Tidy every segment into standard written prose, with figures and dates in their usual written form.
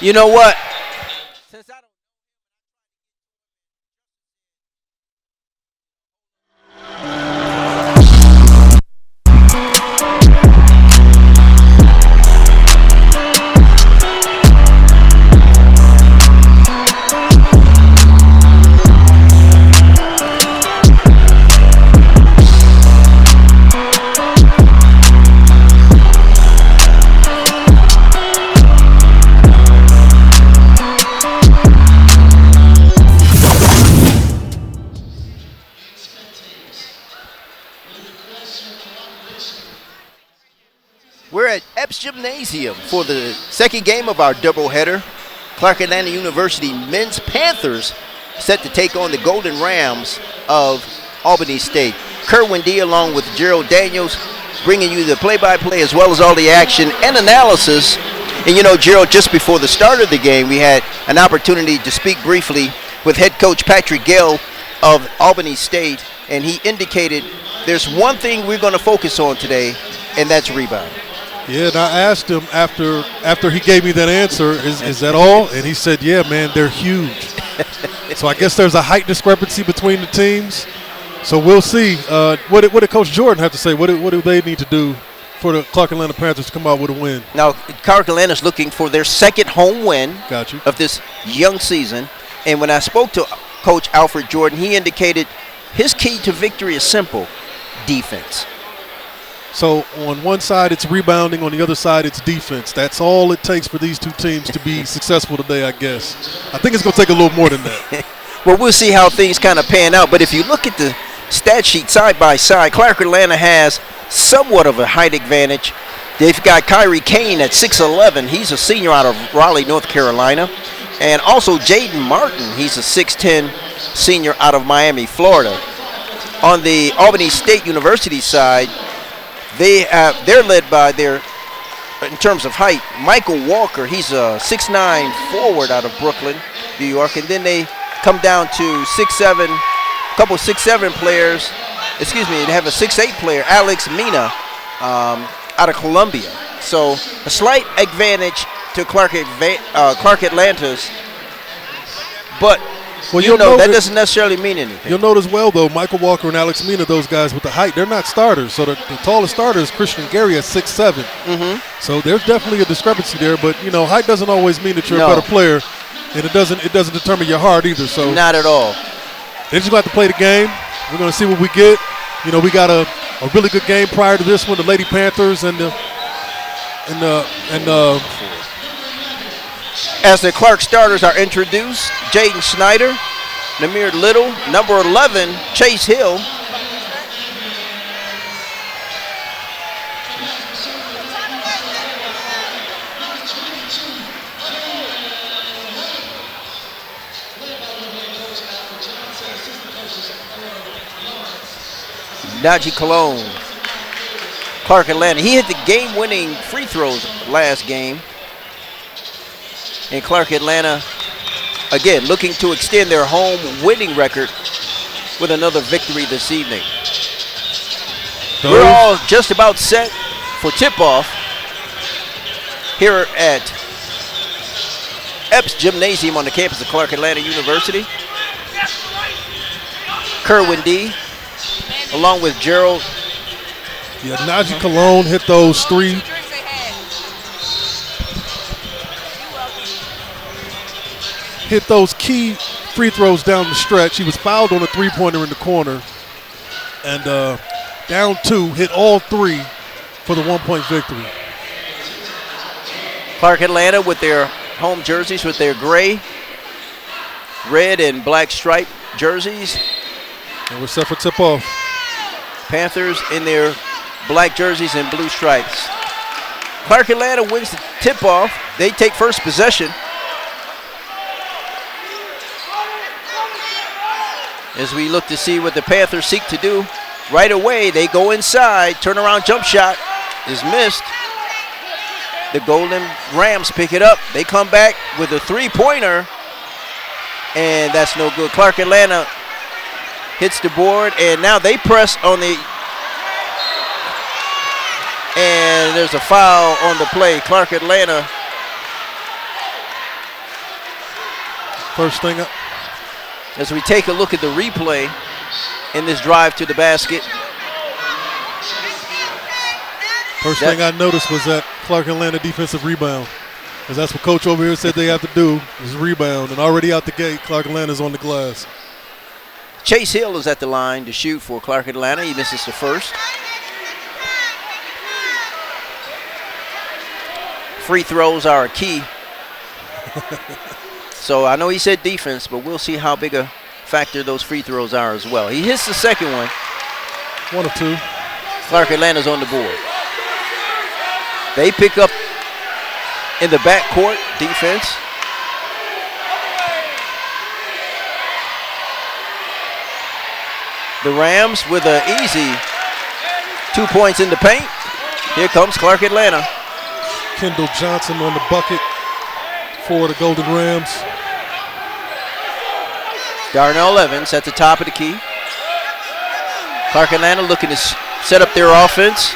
You know what? Since I don't We're at Epps Gymnasium for the second game of our doubleheader. Clark Atlanta University men's Panthers set to take on the Golden Rams of Albany State. Kerwin D along with Gerald Daniels bringing you the play-by-play as well as all the action and analysis. And you know, Gerald, just before the start of the game, we had an opportunity to speak briefly with head coach Patrick Gale of Albany State, and he indicated there's one thing we're going to focus on today, and that's rebound. Yeah, and I asked him after he gave me that answer, is that all? And he said, yeah, man, they're huge. So I guess there's a height discrepancy between the teams. So we'll see. What did Coach Jordan have to say? What do they need to do for the Clark Atlanta Panthers to come out with a win? Now, Clark Atlanta's looking for their second home win of this young season. And when I spoke to Coach Alfred Jordan, he indicated his key to victory is simple: defense. So on one side it's rebounding, on the other side it's defense. That's all it takes for these two teams to be successful today, I guess. I think it's going to take a little more than that. Well, we'll see how things kind of pan out. But if you look at the stat sheet side by side, Clark Atlanta has somewhat of a height advantage. They've got Kyrie Kane at 6'11". He's a senior out of Raleigh, North Carolina. And also Jaden Martin, he's a 6'10" senior out of Miami, Florida. On the Albany State University side, they're led by in terms of height, Michael Walker. He's a 6'9" forward out of Brooklyn, New York. And then they come down to 6'7", a couple 6'7" players. Excuse me, they have a 6'8" player, Alex Mina, out of Columbia. So a slight advantage to Clark Atlanta's. But well, you know, that doesn't necessarily mean anything. You'll notice well, though, Michael Walker and Alex Mina, those guys with the height, they're not starters. So the tallest starter is Christian Gary at 6'7". So there's definitely a discrepancy there. But, you know, height doesn't always mean that you're a better player. And it doesn't determine your heart either. So not at all. They just got to play the game. We're going to see what we get. You know, we got a really good game prior to this one, the Lady Panthers As the Clark starters are introduced, Jaden Snyder, Namir Little, number 11, Chase Hill. Najee Cologne, Clark Atlanta. He hit the game-winning free throws last game. And Clark Atlanta, again, looking to extend their home winning record with another victory this evening. We're all just about set for tip-off here at Epps Gymnasium on the campus of Clark Atlanta University. Kerwin D, along with Gerald. Yeah, Najee Cologne hit those three. Hit those key free throws down the stretch. He was fouled on a three-pointer in the corner. And down two, hit all three for the one-point victory. Clark Atlanta with their home jerseys, with their gray, red, and black striped jerseys. And we're set for tip-off. Panthers in their black jerseys and blue stripes. Clark Atlanta wins the tip-off. They take first possession. As we look to see what the Panthers seek to do. Right away, they go inside. Turnaround jump shot is missed. The Golden Rams pick it up. They come back with a three-pointer, and that's no good. Clark Atlanta hits the board, and now they press on the, and there's a foul on the play. Clark Atlanta First thing, as we take a look at the replay in this drive to the basket. First thing I noticed was that Clark Atlanta defensive rebound. Because that's what Coach over here said they have to do, is rebound. And already out the gate, Clark Atlanta's on the glass. Chase Hill is at the line to shoot for Clark Atlanta. He misses the first. Free throws are a key. So I know he said defense, but we'll see how big a factor those free throws are as well. He hits the second one. 1 of 2. Clark Atlanta's on the board. They pick up in the backcourt defense. The Rams with an easy 2 points in the paint. Here comes Clark Atlanta. Kendall Johnson on the bucket for the Golden Rams. Darnell Evans at the top of the key. Clark Atlanta looking to set up their offense.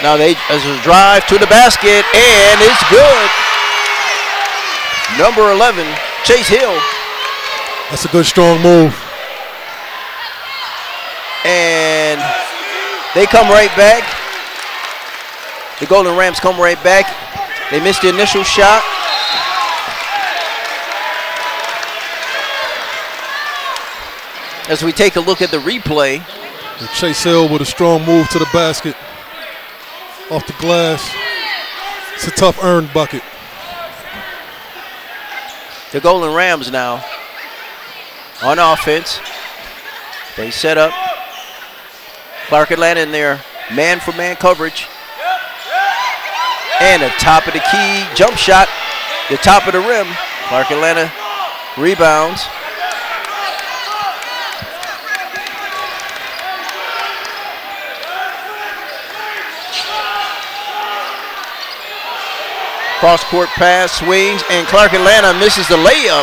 Now as a drive to the basket, and it's good. Number 11, Chase Hill. That's a good, strong move. And they come right back. The Golden Rams come right back. They missed the initial shot. As we take a look at the replay. And Chase Hill with a strong move to the basket. Off the glass. It's a tough earned bucket. The Golden Rams now on offense. They set up. Clark Atlanta in their man-for-man coverage. And a top of the key jump shot. The top of the rim. Clark Atlanta rebounds. Cross-court pass, swings, and Clark Atlanta misses the layup.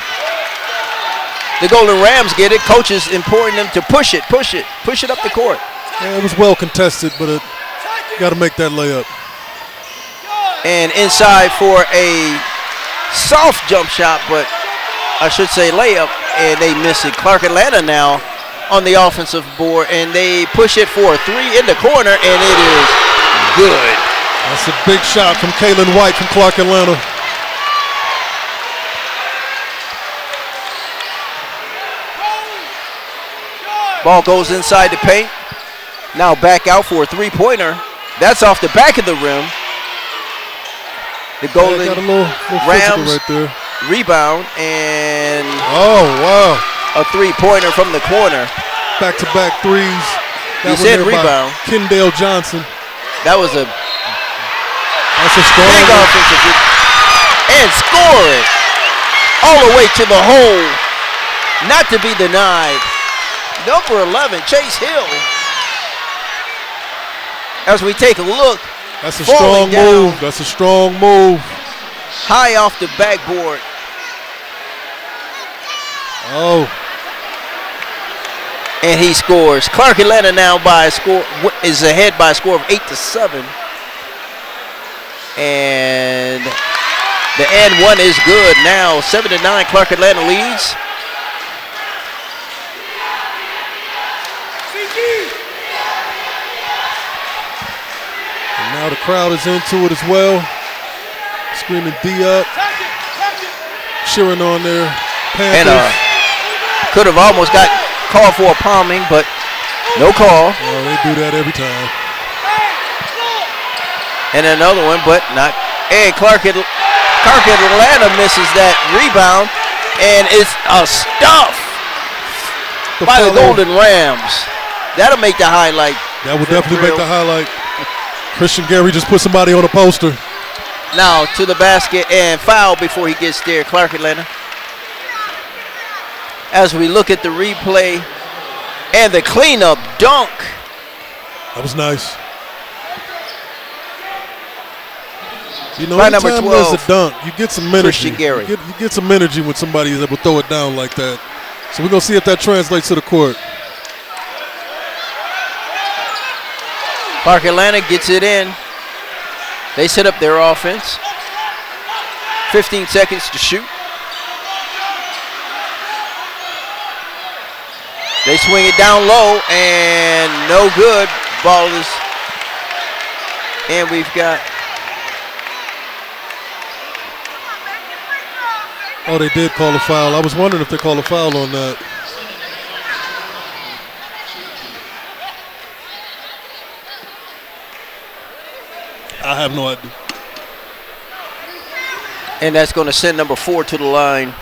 The Golden Rams get it. Coach is imploring them to push it up the court. Yeah, it was well contested, but you got to make that layup. And inside for a soft jump shot, but I should say layup, and they miss it. Clark Atlanta now on the offensive board, and they push it for a three in the corner, and it is good. That's a big shot from Kalen White from Clark Atlanta. Ball goes inside the paint. Now back out for a three-pointer. That's off the back of the rim. The Golden Rams right there. Rebound, and wow, a three-pointer from the corner. Back-to-back threes. He said rebound. Kendall Johnson. That's a strong big offensive hit. And score it all the way to the hole. Not to be denied. Number 11, Chase Hill. As we take a look. That's a strong move. That's a strong move. High off the backboard. Oh. And he scores. Clark Atlanta now is ahead by a score of 8-7. And the and one is good. Now 7-9, Clark Atlanta leads. And now the crowd is into it as well. Screaming D up. Cheering on their Panthers. And could have almost got called for a palming, but no call. Well, they do that every time. And another one, but not. And Clark Atlanta misses that rebound, and it's a stuff by the Golden Rams. That'll make the highlight. That would definitely make the highlight. Christian Gary just put somebody on a poster. Now to the basket and foul before he gets there, Clark Atlanta. As we look at the replay and the cleanup dunk. That was nice. You know, by number 12, there's a dunk, you get some energy. Christian Gary. You get some energy when somebody is able to throw it down like that. So we're going to see if that translates to the court. Clark Atlanta gets it in. They set up their offense. 15 seconds to shoot. They swing it down low and no good. Ball is, and we've got. Oh, they did call a foul. I was wondering if they called a foul on that. I have no idea. And that's going to send number 4 to the line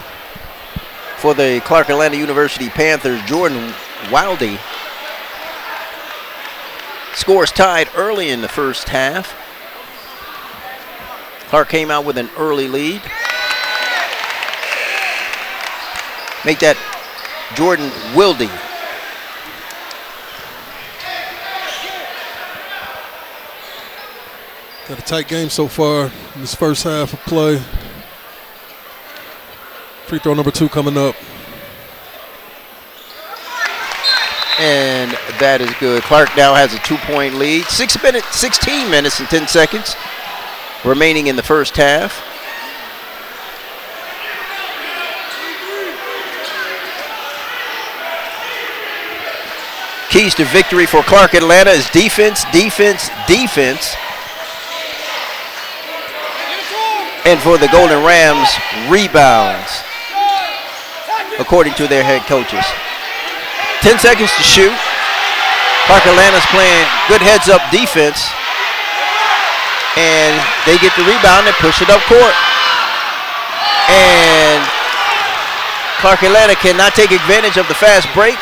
for the Clark Atlanta University Panthers, Jordan Wildy. Scores tied early in the first half. Clark came out with an early lead. Make that Jordan Wildy. Got a tight game so far in this first half of play. Free throw number 2 coming up. And that is good. Clark now has a 2-point lead. 16 minutes and 10 seconds remaining in the first half. Keys to victory for Clark Atlanta is defense, defense, defense. And for the Golden Rams, rebounds, according to their head coaches. 10 seconds to shoot. Clark Atlanta's playing good heads-up defense. And they get the rebound and push it up court. And Clark Atlanta cannot take advantage of the fast break.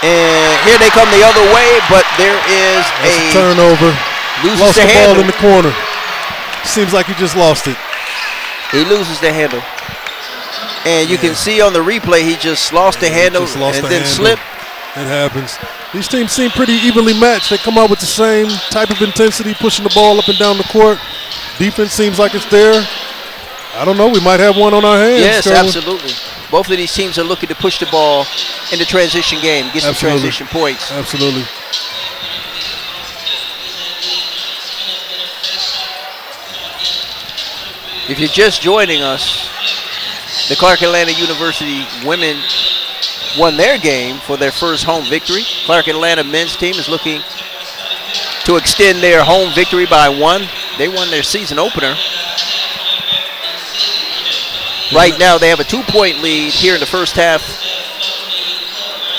And here they come the other way, but there is a turnover. Lost the handle. Ball in the corner. Seems like he just lost it. He loses the handle. And you can see on the replay, he just lost the handle and then slipped. It happens. These teams seem pretty evenly matched. They come out with the same type of intensity, pushing the ball up and down the court. Defense seems like it's there. I don't know. We might have one on our hands. Yes, absolutely. Both of these teams are looking to push the ball in the transition game, get some transition points. Absolutely. If you're just joining us, the Clark Atlanta University women won their game for their first home victory. Clark Atlanta men's team is looking to extend their home victory by 1. They won their season opener. Right now, they have a 2-point lead here in the first half.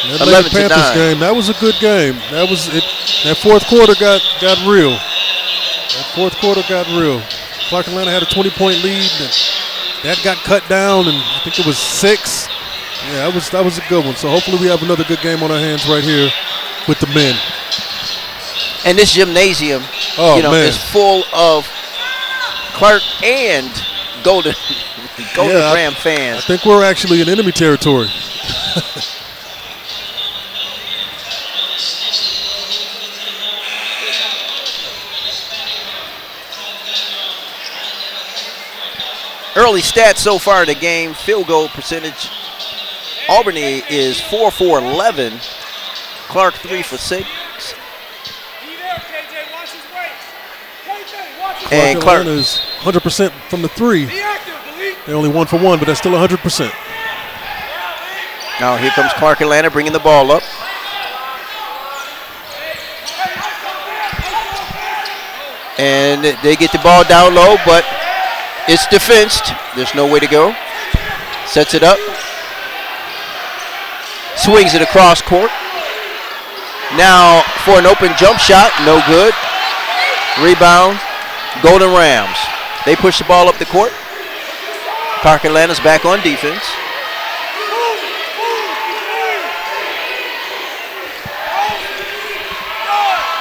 11-9. Game, that was a good game. That was it. That fourth quarter got real. That fourth quarter got real. Clark Atlanta had a 20-point lead. That got cut down, and I think it was 6. Yeah, that was a good one. So hopefully we have another good game on our hands right here with the men. And this gymnasium, is full of Clark and Golden Ram fans. I think we're actually in enemy territory. Early stats so far in the game, field goal percentage. Albany is 4 for 11. Clark 3 for 6. And Clark is 100% from the 3. They're only 1 for 1, but that's still 100%. Now here comes Clark Atlanta bringing the ball up. And they get the ball down low, but it's defensed. There's no way to go. Sets it up. Swings it across court. Now for an open jump shot, no good. Rebound, Golden Rams. They push the ball up the court. Clark Atlanta's back on defense.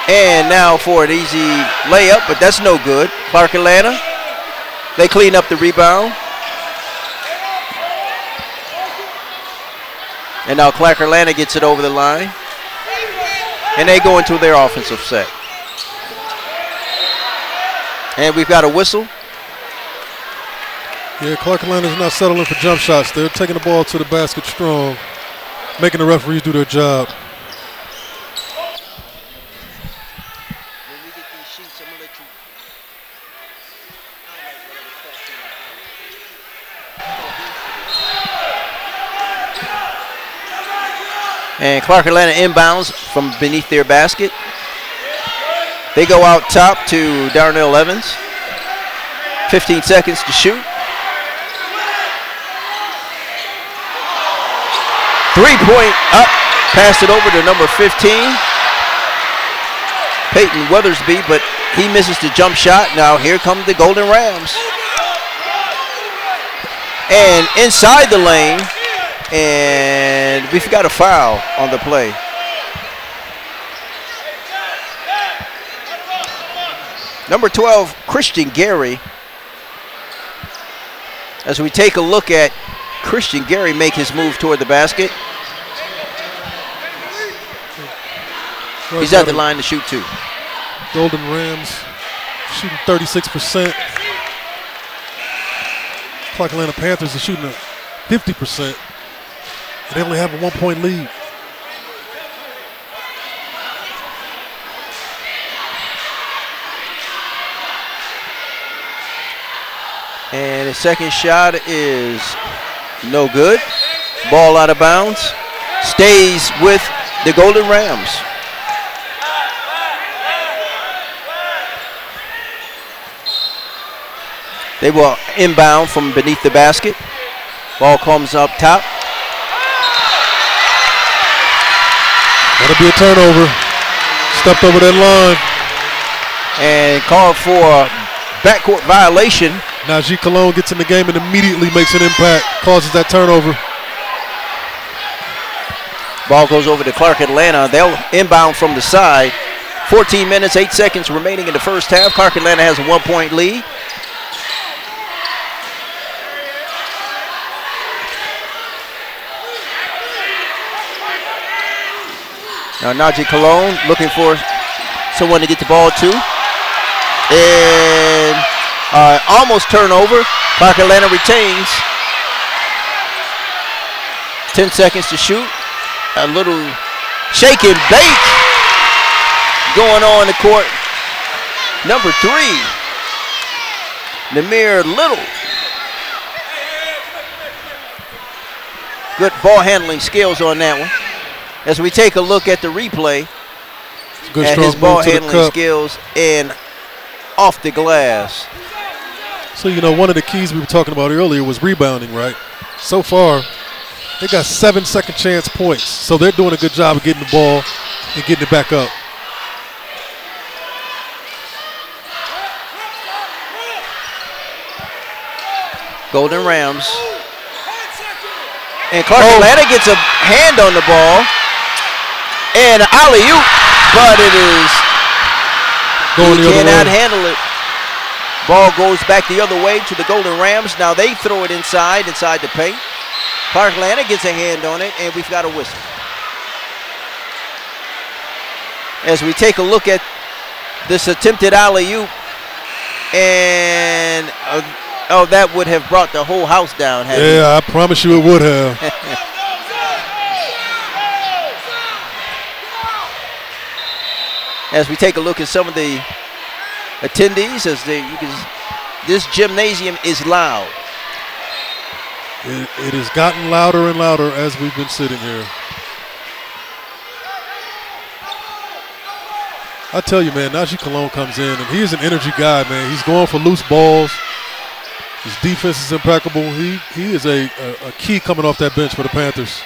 And now for an easy layup, but that's no good. Clark Atlanta, they clean up the rebound. And now Clark Atlanta gets it over the line. And they go into their offensive set. And we've got a whistle. Yeah, Clark Atlanta's not settling for jump shots. They're taking the ball to the basket strong, making the referees do their job. When we get these sheets, I'm going to let you And Clark Atlanta inbounds from beneath their basket. They go out top to Darnell Evans. 15 seconds to shoot. 3-point up. Passed it over to number 15. Peyton Weathersby, but he misses the jump shot. Now here come the Golden Rams. And inside the lane, and we've got a foul on the play. Number 12, Christian Gary. As we take a look at Christian Gary make his move toward the basket. He's at the line to shoot two. Golden Rams shooting 36%. Clark Atlanta Panthers are shooting at 50%. And they only have a 1-point lead. And the second shot is no good. Ball out of bounds. Stays with the Golden Rams. They will inbound from beneath the basket. Ball comes up top. That'll be a turnover. Stepped over that line. And called for a backcourt violation. Najee Cologne gets in the game and immediately makes an impact. Causes that turnover. Ball goes over to Clark Atlanta. They'll inbound from the side. 14 minutes, 8 seconds remaining in the first half. Clark Atlanta has a 1-point lead. Now Najee Cologne looking for someone to get the ball to. And almost turnover. Clark Atlanta retains. 10 seconds to shoot. A little shake and bake going on the court. Number 3, Namir Little. Good ball handling skills on that one. As we take a look at the replay, good at his ball handling skills and off the glass. So, you know, one of the keys we were talking about earlier was rebounding, right? So far, they got 7 second chance points. So they're doing a good job of getting the ball and getting it back up. Golden Rams. And Clark Atlanta gets a hand on the ball. And alley-oop, but it is, he cannot handle it. Ball goes back the other way to the Golden Rams. Now they throw it inside the paint. Clark Atlanta gets a hand on it, and we've got a whistle. As we take a look at this attempted alley-oop, and that would have brought the whole house down. Yeah, I promise you it would have. As we take a look at some of the attendees, this gymnasium is loud. It has gotten louder and louder as we've been sitting here. I tell you, man, Najee Cologne comes in, and he's an energy guy, man. He's going for loose balls. His defense is impeccable. He is a key coming off that bench for the Panthers.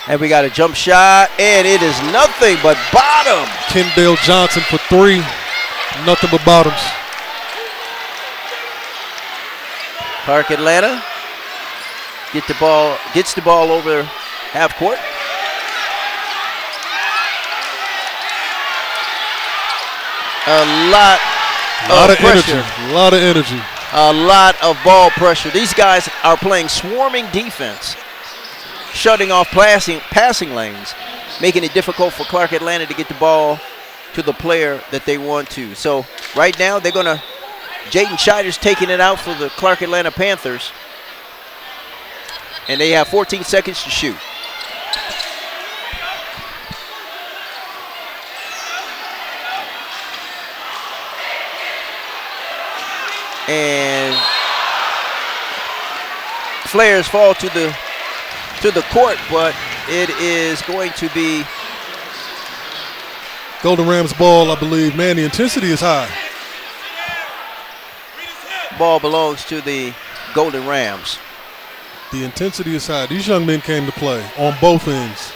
And we got a jump shot, and it is nothing but bottom. Kendall Johnson for 3, nothing but bottoms. Clark Atlanta gets the ball over half court. A lot of pressure. Energy. A lot of energy. A lot of ball pressure. These guys are playing swarming defense, shutting off passing lanes, making it difficult for Clark Atlanta to get the ball to the player that they want to. So right now they're going to, Jaden Scheider's taking it out for the Clark Atlanta Panthers. And they have 14 seconds to shoot. And flares fall to the court, but It is going to be Golden Rams ball, I believe. Man, the intensity is high. ball belongs to the Golden Rams. The intensity is high. These young men came to play on both ends.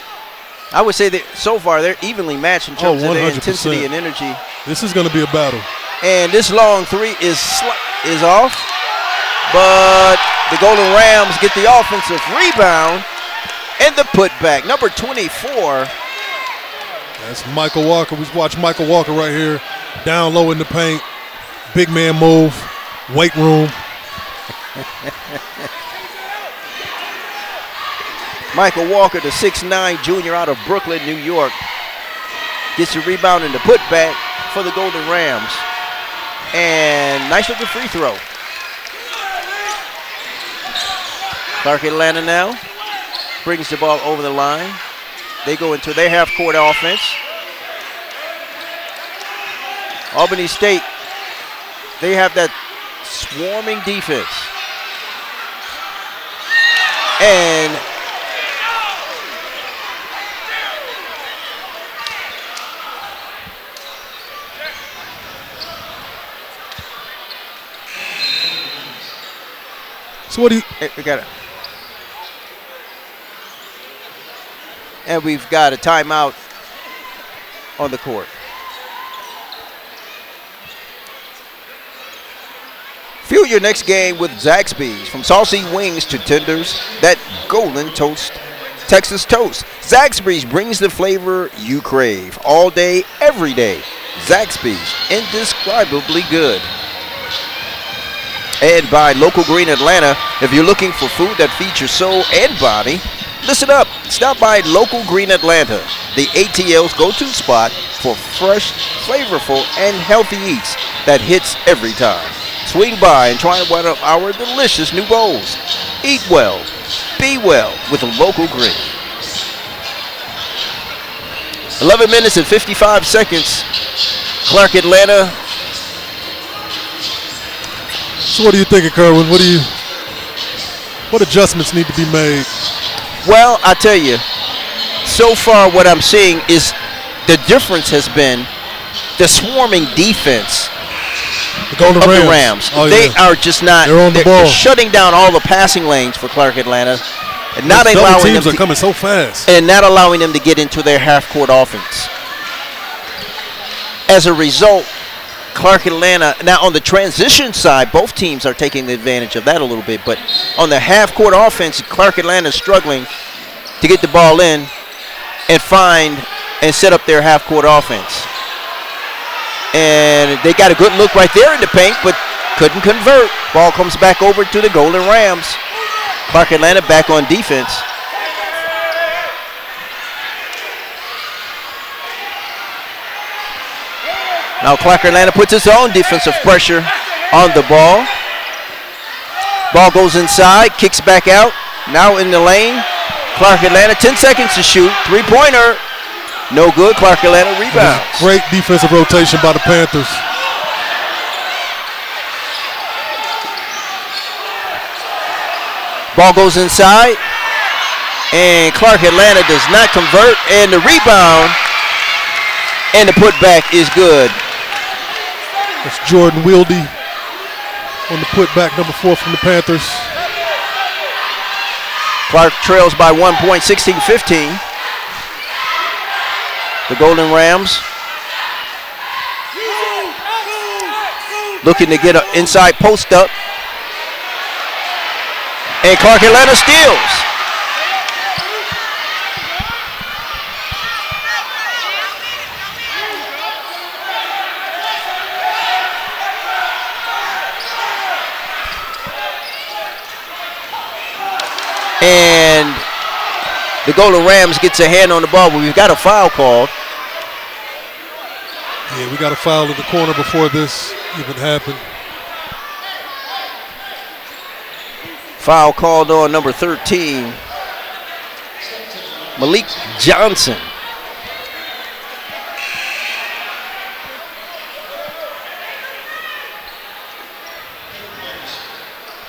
I would say that so far they're evenly matched in terms of their 100%. intensity and energy. This is going to be a battle. And this long three is off, but the Golden Rams get the offensive rebound and the putback. Number 24. That's Michael Walker. We watch Michael Walker right here, down low in the paint. Big man move, weight room. Michael Walker, the 6'9" junior out of Brooklyn, New York, gets the rebound and the putback for the Golden Rams. And nice looking free throw. Clark Atlanta now brings the ball over the line. They go into their half-court offense. Albany State, they have that swarming defense. And so what do you... we got it. And we've got a timeout on the court. Fuel your next game with Zaxby's. From saucy wings to tenders, that golden toast, Texas toast. Zaxby's brings the flavor you crave all day, every day. Zaxby's, indescribably good. And by Local Green Atlanta, if you're looking for food that feeds your soul and body, listen up. Stop by Local Green Atlanta, the ATL's go-to spot for fresh, flavorful, and healthy eats that hits every time. Swing by and try one of our delicious new bowls. Eat well, be well with Local Green. 11 minutes and 55 seconds. Clark Atlanta. So what are you thinking, Kerwin? What adjustments need to be made? Well, I tell you, so far what I'm seeing is the difference has been the swarming defense the Golden of Rams. the Rams. Oh, they yeah. are just not. They're on the ball. They're shutting down all the passing lanes for Clark Atlanta, and not Those allowing teams them are coming so fast. and not allowing them to get into their half-court offense. As a result, Clark Atlanta, now on the transition side, both teams are taking advantage of that a little bit, but on the half-court offense, Clark Atlanta is struggling to get the ball in and find and set up their half-court offense. And they got a good look right there in the paint, but couldn't convert. Ball comes back over to the Golden Rams. Clark Atlanta back on defense. Now Clark Atlanta puts its own defensive pressure on the ball. Ball goes inside, kicks back out. Now in the lane. Clark Atlanta, 10 seconds to shoot. Three-pointer. No good. Clark Atlanta rebounds. Great defensive rotation by the Panthers. Ball goes inside. And Clark Atlanta does not convert. And the rebound and the putback is good. That's Jordan Wilde on the putback, number 4 from the Panthers. Clark trails by 1 point, 16-15. The Golden Rams looking to get an inside post up. And Clark Atlanta steals. And the Golden Rams gets a hand on the ball, but we've got a foul called. Yeah, we got a foul in the corner before this even happened. Foul called on number 13, Malik Johnson.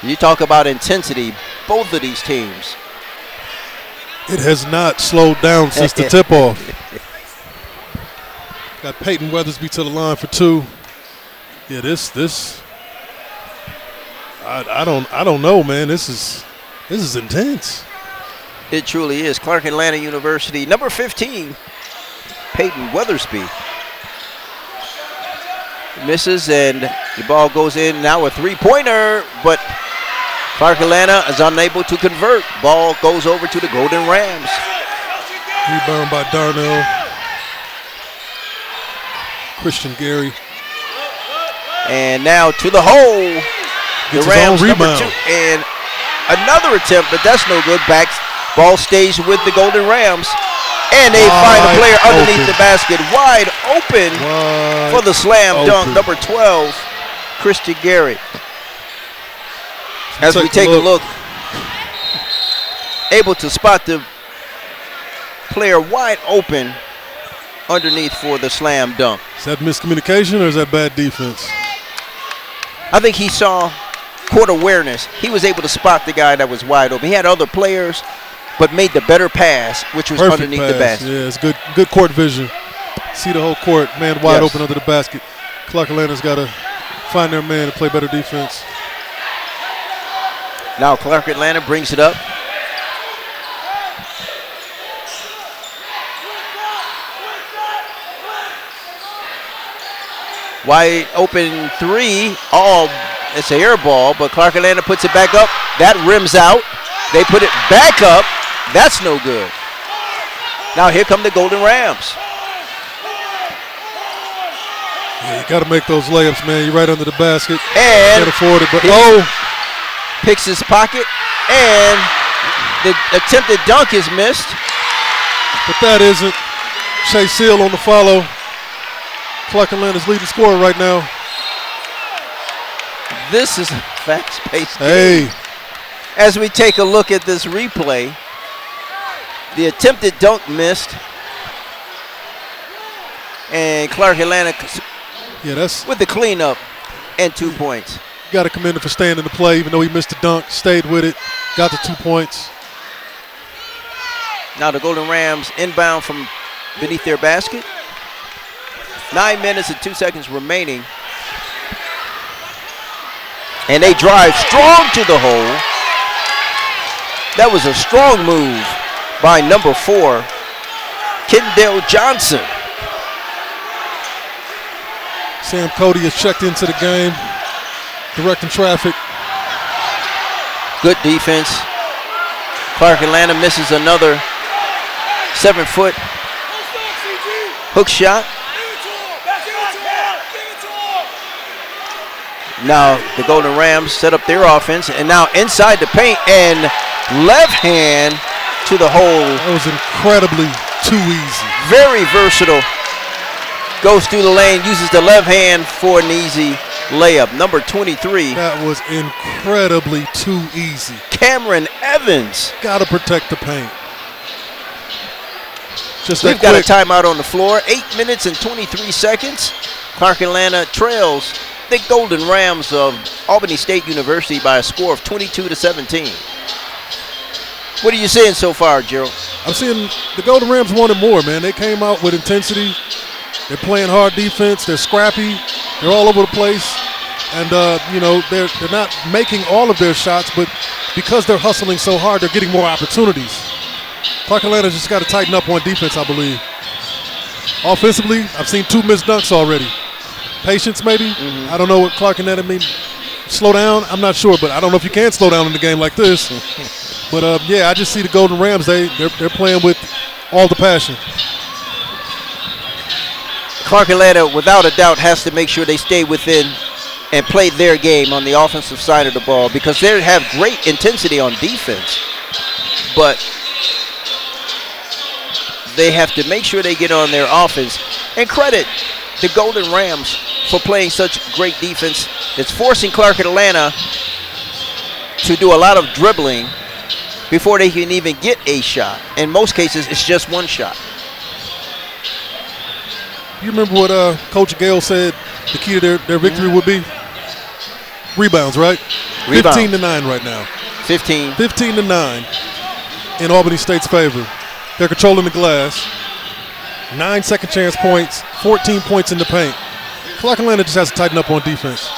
You talk about intensity, both of these teams It has not slowed down since the tip-off. Got Peyton Weathersby to the line for 2. Yeah, this. I don't know, man. This is intense. It truly is. Clark Atlanta University, number 15, Peyton Weathersby. Misses, and the ball goes in. Now a three-pointer, but Clark Atlanta is unable to convert. Ball goes over to the Golden Rams. Rebound by Darnell. Christian Gary. And now to the hole. Gets The Rams his own number rebound. 2. And another attempt, but that's no good. Back. Ball stays with the Golden Rams. And they find a player underneath the basket. Wide open for the slam dunk. Number 12, Christian Gary. As we take a look, able to spot the player wide open underneath for the slam dunk. Is that miscommunication or is that bad defense? I think he saw court awareness. He was able to spot the guy that was wide open. He had other players, but made the better pass, which was Perfect underneath pass. the basket. Yeah, it's good court vision. See the whole court, man wide open under the basket. Clark Atlanta's got to find their man to play better defense. Now Clark Atlanta brings it up. Wide open 3. It's an air ball, but Clark Atlanta puts it back up. That rims out. They put it back up. That's no good. Now here come the Golden Rams. Yeah, you got to make those layups, man. You're right under the basket. And can't afford it, but picks his pocket, and the attempted dunk is missed. But that isn't. Chase Seal on the follow. Clark Atlanta's leading scorer right now. This is a fast-paced game. As we take a look at this replay, the attempted dunk missed, and Clark Atlanta with the cleanup and 2 points. Got to commend him for staying in the play, even though he missed the dunk, stayed with it, got the 2 points. Now the Golden Rams inbound from beneath their basket. 9 minutes and 2 seconds remaining. And they drive strong to the hole. That was a strong move by number 4, Kendall Johnson. Sam Cody has checked into the game, directing traffic. Good defense. Clark Atlanta misses another 7-foot hook shot. Now the Golden Rams set up their offense, and now inside the paint, and left hand to the hole. That was incredibly too easy. Very versatile. Goes through the lane, uses the left hand for an easy layup. Number 23. That was incredibly too easy. Cameron Evans. Got to protect the paint. We've got a timeout on the floor. 8 minutes and 23 seconds. Clark Atlanta trails the Golden Rams of Albany State University by a score of 22-17. What are you seeing so far, Gerald? I'm seeing the Golden Rams wanted more, man. They came out with intensity. They're playing hard defense. They're scrappy. They're all over the place. And, they're not making all of their shots, but because they're hustling so hard, they're getting more opportunities. Clark Atlanta just got to tighten up on defense, I believe. Offensively, I've seen 2 missed dunks already. Patience, maybe. I don't know what Clark Atlanta mean. Slow down, I'm not sure, but I don't know if you can slow down in a game like this. But, I just see the Golden Rams. They're playing with all the passion. Clark Atlanta, without a doubt, has to make sure they stay within and play their game on the offensive side of the ball, because they have great intensity on defense. But they have to make sure they get on their offense. And credit the Golden Rams for playing such great defense. It's forcing Clark Atlanta to do a lot of dribbling before they can even get a shot. In most cases, it's just one shot. You remember what Coach Gale said the key to their victory would be? Rebounds, right? Rebound. 15-9 right now. 15. 15-9. in Albany State's favor. They're controlling the glass. 9 second chance points, 14 points in the paint. Clark Atlanta just has to tighten up on defense.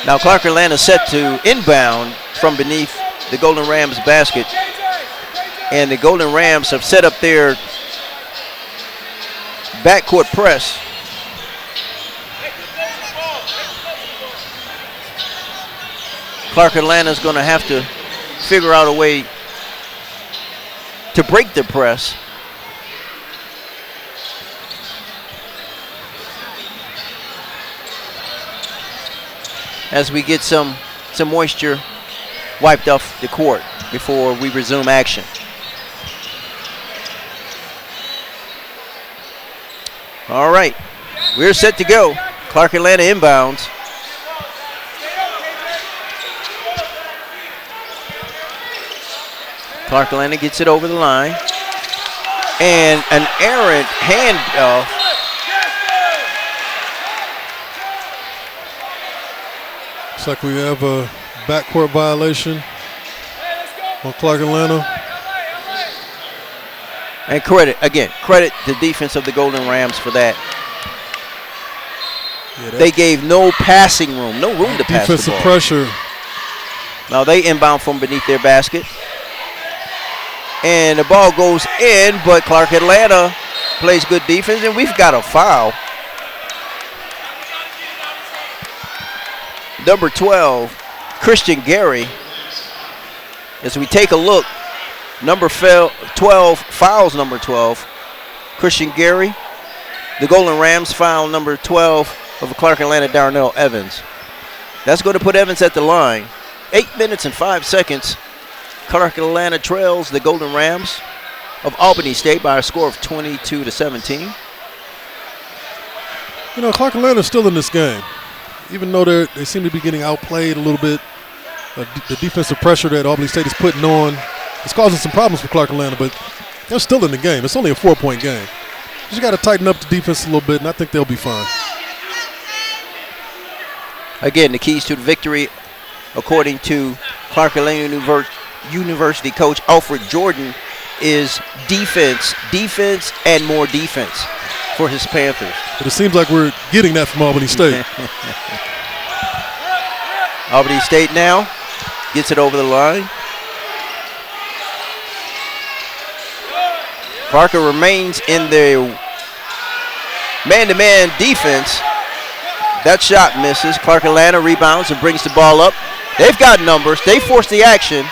Now Clark Atlanta set to inbound from beneath the Golden Rams basket. And the Golden Rams have set up their backcourt press. Clark Atlanta is going to have to figure out a way to break the press. As we get some moisture wiped off the court before we resume action. All right, we're set to go. Clark Atlanta inbounds. Clark Atlanta gets it over the line. And an errant handoff. Looks like we have a backcourt violation on Clark Atlanta. And credit the defense of the Golden Rams for that. Yeah, they gave no passing room, no room to pass the ball. Defensive pressure. Now they inbound from beneath their basket. And the ball goes in, but Clark Atlanta plays good defense, and we've got a foul. Number 12, Christian Gary. As we take a look, number 12 fouls number 12, Christian Gary. The Golden Rams foul number 12 of Clark Atlanta, Darnell Evans. That's going to put Evans at the line. 8 minutes and 5 seconds. Clark Atlanta trails the Golden Rams of Albany State by a score of 22-17. You know, Clark Atlanta's still in this game. Even though they seem to be getting outplayed a little bit, the defensive pressure that Albany State is putting on is causing some problems for Clark Atlanta, but they're still in the game. It's only a 4-point game. You just got to tighten up the defense a little bit, and I think they'll be fine. Again, the keys to the victory, according to Clark Atlanta University coach Alfred Jordan, is defense, defense, and more defense for his Panthers. But it seems like we're getting that from Albany State. Albany State now gets it over the line. Parker remains in their man-to-man defense. That shot misses. Clark Atlanta rebounds and brings the ball up. They've got numbers. They force the action,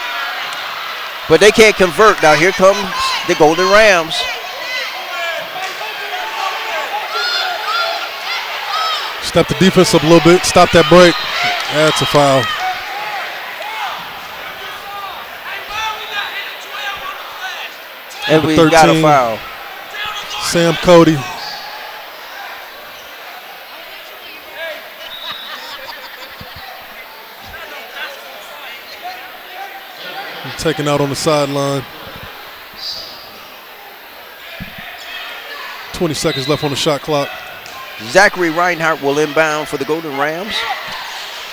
but they can't convert. Now here comes the Golden Rams. Step the defense up a little bit. Stop that break. That's a foul. And we've got a foul. Sam Cody. Taken out on the sideline. 20 seconds left on the shot clock. Zachary Reinhardt will inbound for the Golden Rams.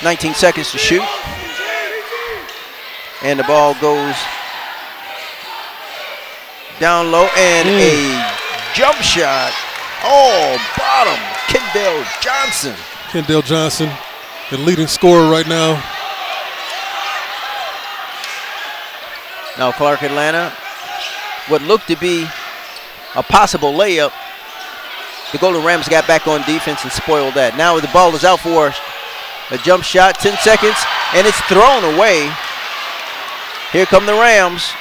19 seconds to shoot. And the ball goes down low, and a jump shot. Oh, bottom. Kendall Johnson. Kendall Johnson, the leading scorer right now. Now Clark Atlanta, what looked to be a possible layup, the Golden Rams got back on defense and spoiled that. Now the ball is out for a jump shot, 10 seconds, and it's thrown away. Here come the Rams.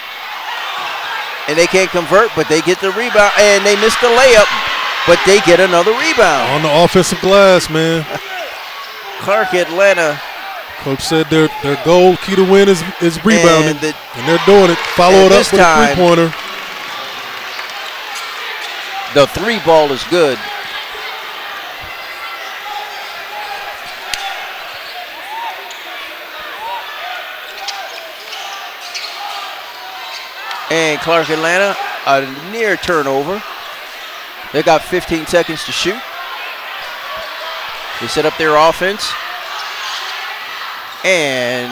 And they can't convert, but they get the rebound, and they missed the layup, but they get another rebound. On the offensive glass, man. Clark Atlanta. Coach said their goal, key to win is rebounding, and they're doing it. Follow it up with a three-pointer. The three ball is good. And Clark Atlanta, a near turnover. They got 15 seconds to shoot. They set up their offense. And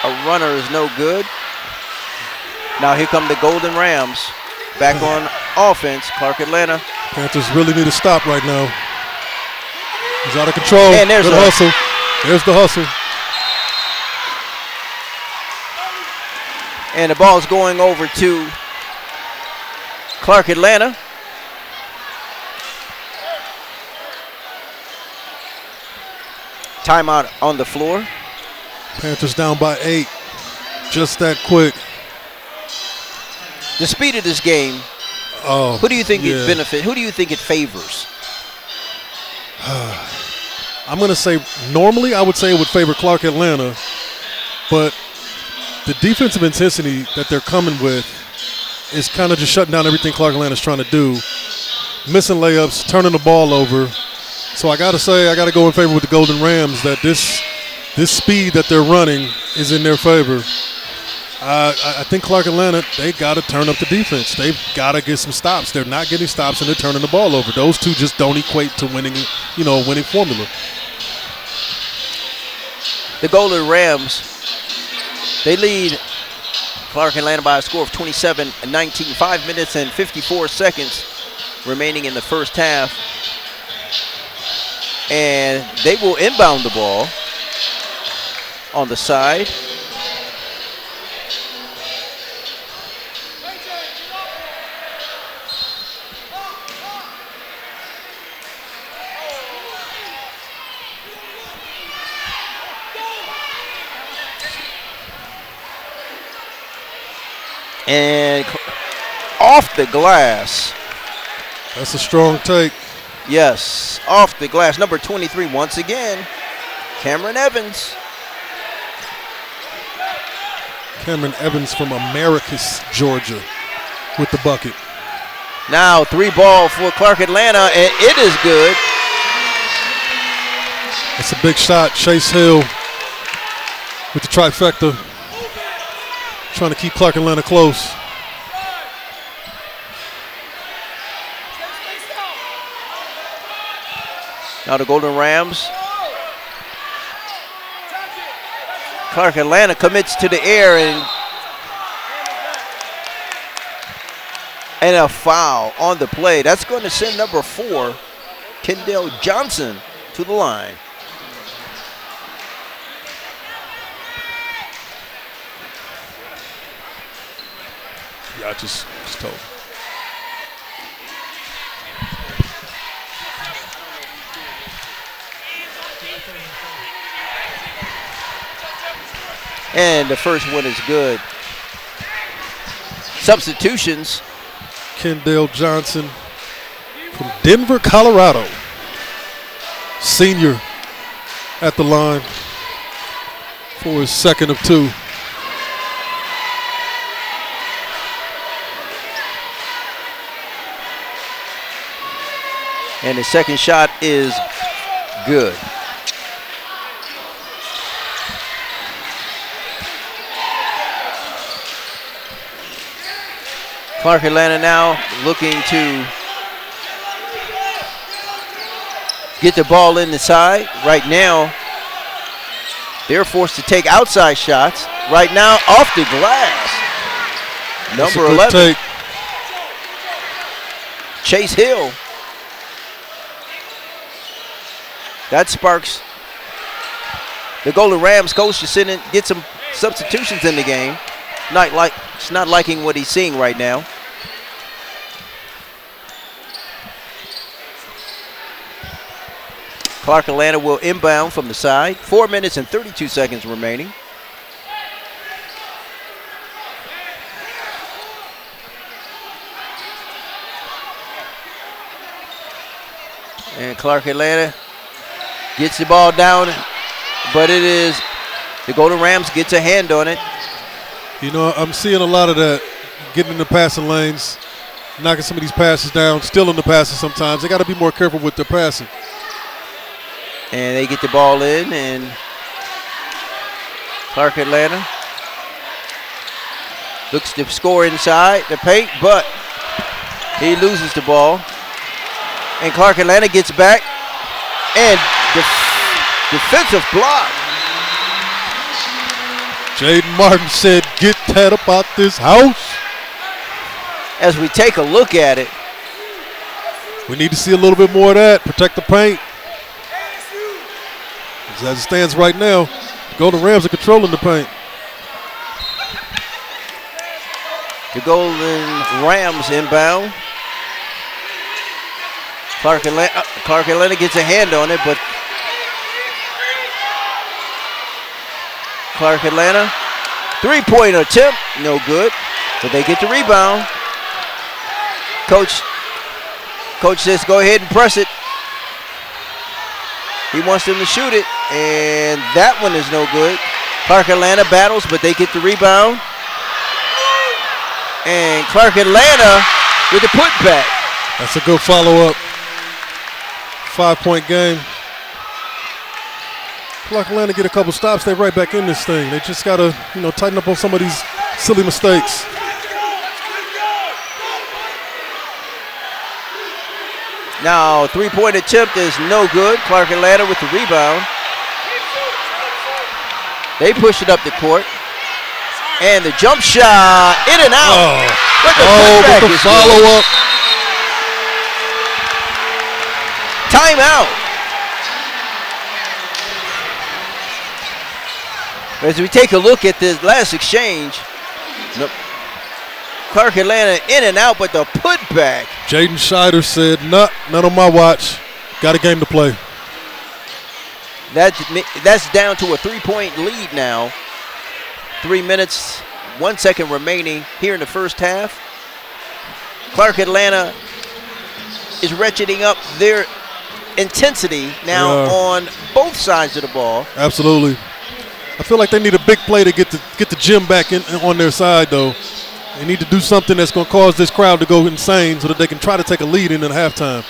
A runner is no good. Now here come the Golden Rams. Back on offense, Clark Atlanta. Panthers really need to stop right now. He's out of control. And there's good hustle. There's the hustle. And the ball's going over to Clark Atlanta. Timeout on the floor. Panthers down by 8. Just that quick. The speed of this game, who do you think it benefits? Who do you think it favors? I'm going to say, normally I would say it would favor Clark Atlanta, but the defensive intensity that they're coming with is kind of just shutting down everything Clark Atlanta's trying to do. Missing layups, turning the ball over. So I got to say, I got to go in favor with the Golden Rams that this speed that they're running is in their favor. I think Clark Atlanta, they got to turn up the defense. They've got to get some stops. They're not getting stops and they're turning the ball over. Those two just don't equate to winning, winning formula. The Golden Rams, they lead Clark Atlanta by a score of 27-19. 5 minutes and 54 seconds remaining in the first half. And they will inbound the ball on the side. And off the glass. That's a strong take. Yes, off the glass. Number 23 once again, Cameron Evans. Cameron Evans from Americus, Georgia, with the bucket. Now 3-ball for Clark Atlanta, and it is good. That's a big shot. Chase Hill with the trifecta. Trying to keep Clark Atlanta close. Now the Golden Rams. Clark Atlanta commits to the air and a foul on the play. That's going to send number 4, Kendall Johnson, to the line. Yeah, I just told. And the first one is good. Substitutions. Kendall Johnson from Denver, Colorado. Senior at the line for his second of 2. And the second shot is good. Clark Atlanta now looking to get the ball in the side. Right now, they're forced to take outside shots. Right now, off the glass. Number 11, take. Chase Hill. That sparks the Golden Rams coach to sit in, get some substitutions in the game. It's not liking what he's seeing right now. Clark Atlanta will inbound from the side. 4 minutes and 32 seconds remaining. And Clark Atlanta gets the ball down, but it is the Golden Rams gets a hand on it. You know, I'm seeing a lot of that, getting in the passing lanes, knocking some of these passes down, stealing the passes sometimes. They got to be more careful with their passing. And they get the ball in, and Clark Atlanta looks to score inside the paint, but he loses the ball. And Clark Atlanta gets back, and defensive block. Jaden Martin said, get that up out this house. As we take a look at it, we need to see a little bit more of that. Protect the paint. As it stands right now, the Golden Rams are controlling the paint. the Golden Rams inbound. Clark Atlanta gets a hand on it, but Clark Atlanta, three-point attempt, no good, but they get the rebound. Coach says go ahead and press it. He wants them to shoot it, and that one is no good. Clark Atlanta battles, but they get the rebound. And Clark Atlanta with the putback. That's a good follow-up. 5-point game. Clark Atlanta get a couple stops, they're right back in this thing. They just got to, tighten up on some of these silly mistakes. Now, three-point attempt is no good. Clark Atlanta with the rebound. They push it up the court. And the jump shot, in and out. With the follow-up. Timeout. As we take a look at this last exchange, Clark Atlanta in and out, but the putback. Jaden Scheider said, none on my watch. Got a game to play. That's down to a three-point lead now. 3 minutes, 1 second remaining here in the first half. Clark Atlanta is ratcheting up their intensity now on both sides of the ball. Absolutely. I feel like they need a big play to get the gym back on their side, though. They need to do something that's going to cause this crowd to go insane so that they can try to take a lead in at halftime.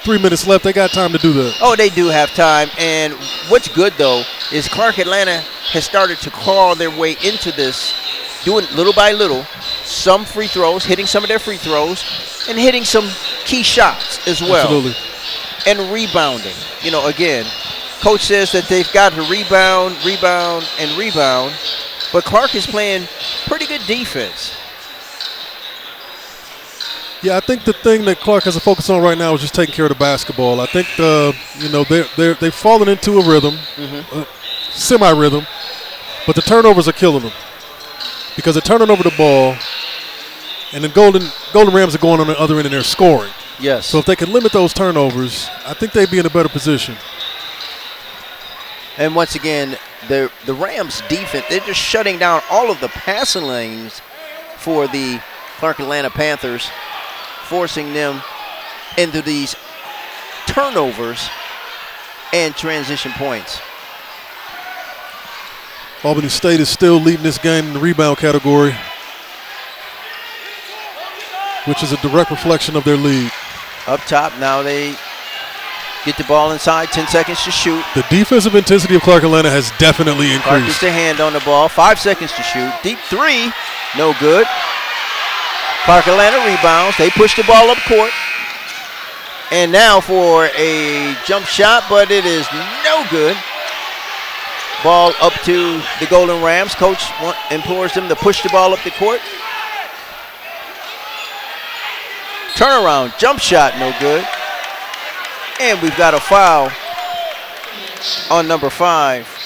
3 minutes left. They got time to do that. Oh, they do have time. And what's good, though, is Clark Atlanta has started to claw their way into this, doing little by little, some free throws, hitting some of their free throws, and hitting some key shots as well. Absolutely. And rebounding. Again, coach says that they've got to rebound, and rebound. But Clark is playing pretty good defense. Yeah, I think the thing that Clark has to focus on right now is just taking care of the basketball. I think they've fallen into a rhythm, semi-rhythm, but the turnovers are killing them because they're turning over the ball, and the Golden Rams are going on the other end and they're scoring. Yes. So if they can limit those turnovers, I think they'd be in a better position. And once again, the Rams defense, they're just shutting down all of the passing lanes for the Clark Atlanta Panthers, forcing them into these turnovers and transition points. Albany State is still leading this game in the rebound category, which is a direct reflection of their lead. Up top, now they get the ball inside, 10 seconds to shoot. The defensive intensity of Clark Atlanta has definitely increased. Clark gets a hand on the ball, 5 seconds to shoot. Deep three, no good. Clark Atlanta rebounds. They push the ball up court. And now for a jump shot, but it is no good. Ball up to the Golden Rams. Coach implores them to push the ball up the court. Turnaround, jump shot, no good. And we've got a foul on number 5.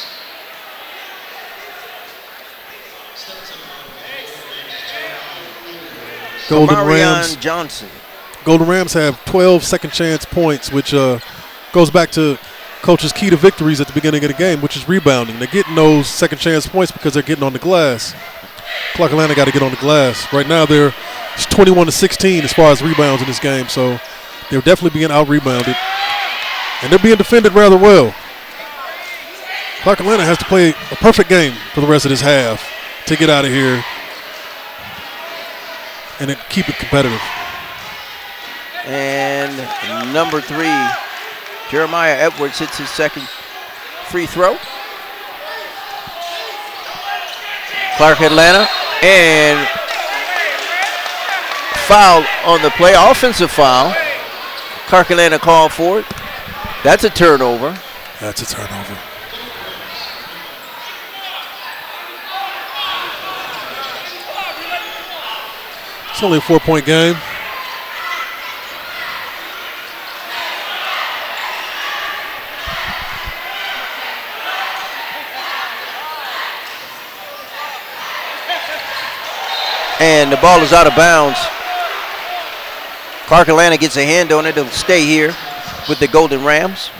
Golden Rams. Johnson. Golden Rams have 12 second chance points, which goes back to Coach's key to victories at the beginning of the game, which is rebounding. They're getting those second chance points because they're getting on the glass. Clark Atlanta got to get on the glass. Right now they're 21-16 as far as rebounds in this game, so they're definitely being out-rebounded. And they're being defended rather well. Clark Atlanta has to play a perfect game for the rest of this half to get out of here and then keep it competitive. And number 3, Jeremiah Edwards hits his second free throw. Clark Atlanta, and foul on the play, offensive foul. Clark Atlanta called for it. That's a turnover. That's a turnover. It's only a 4-point game. And the ball is out of bounds. Clark Atlanta gets a hand on it. It'll stay here with the Golden Rams.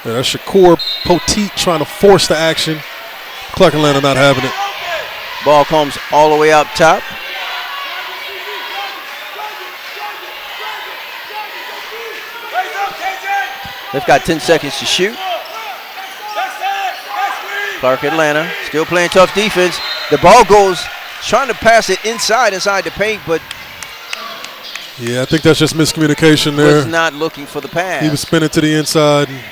Yeah, that's Shakur Poteet trying to force the action. Clark Atlanta not having it. Ball comes all the way up top. They've got 10 seconds to shoot. Clark Atlanta still playing tough defense. The ball goes, trying to pass it inside the paint, but yeah, I think that's just miscommunication there. Was not looking for the pass. He was spinning to the inside, and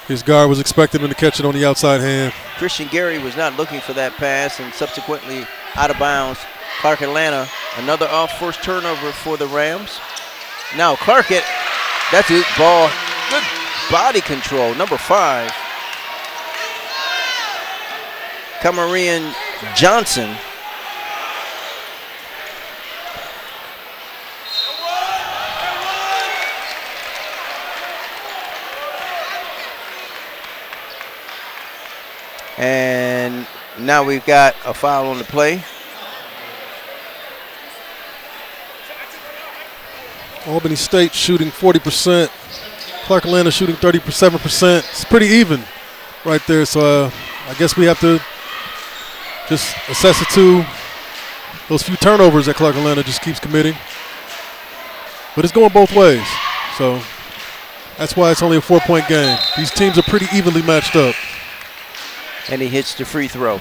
his guard was expecting him to catch it on the outside hand. Christian Gary was not looking for that pass, and subsequently out of bounds. Clark Atlanta, another first turnover for the Rams. Now Clark, that's his ball. Good body control, number 5. Camarian Johnson. And now we've got a foul on the play. Albany State shooting 40%. Clark Atlanta shooting 37%. It's pretty even right there. So I guess we have to just assess it to those few turnovers that Clark Atlanta just keeps committing. But it's going both ways. So that's why it's only a 4-point game. These teams are pretty evenly matched up. And he hits the free throw.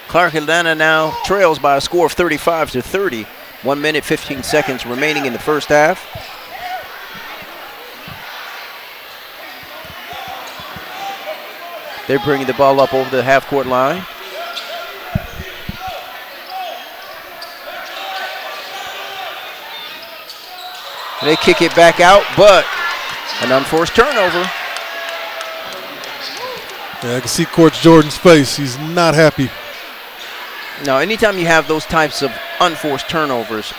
Clark Atlanta now trails by a score of 35-30. 1 minute, 15 seconds remaining in the first half. They're bringing the ball up over the half-court line. They kick it back out, but an unforced turnover. Yeah, I can see Coach Jordan's face. He's not happy. Now, anytime you have those types of unforced turnovers,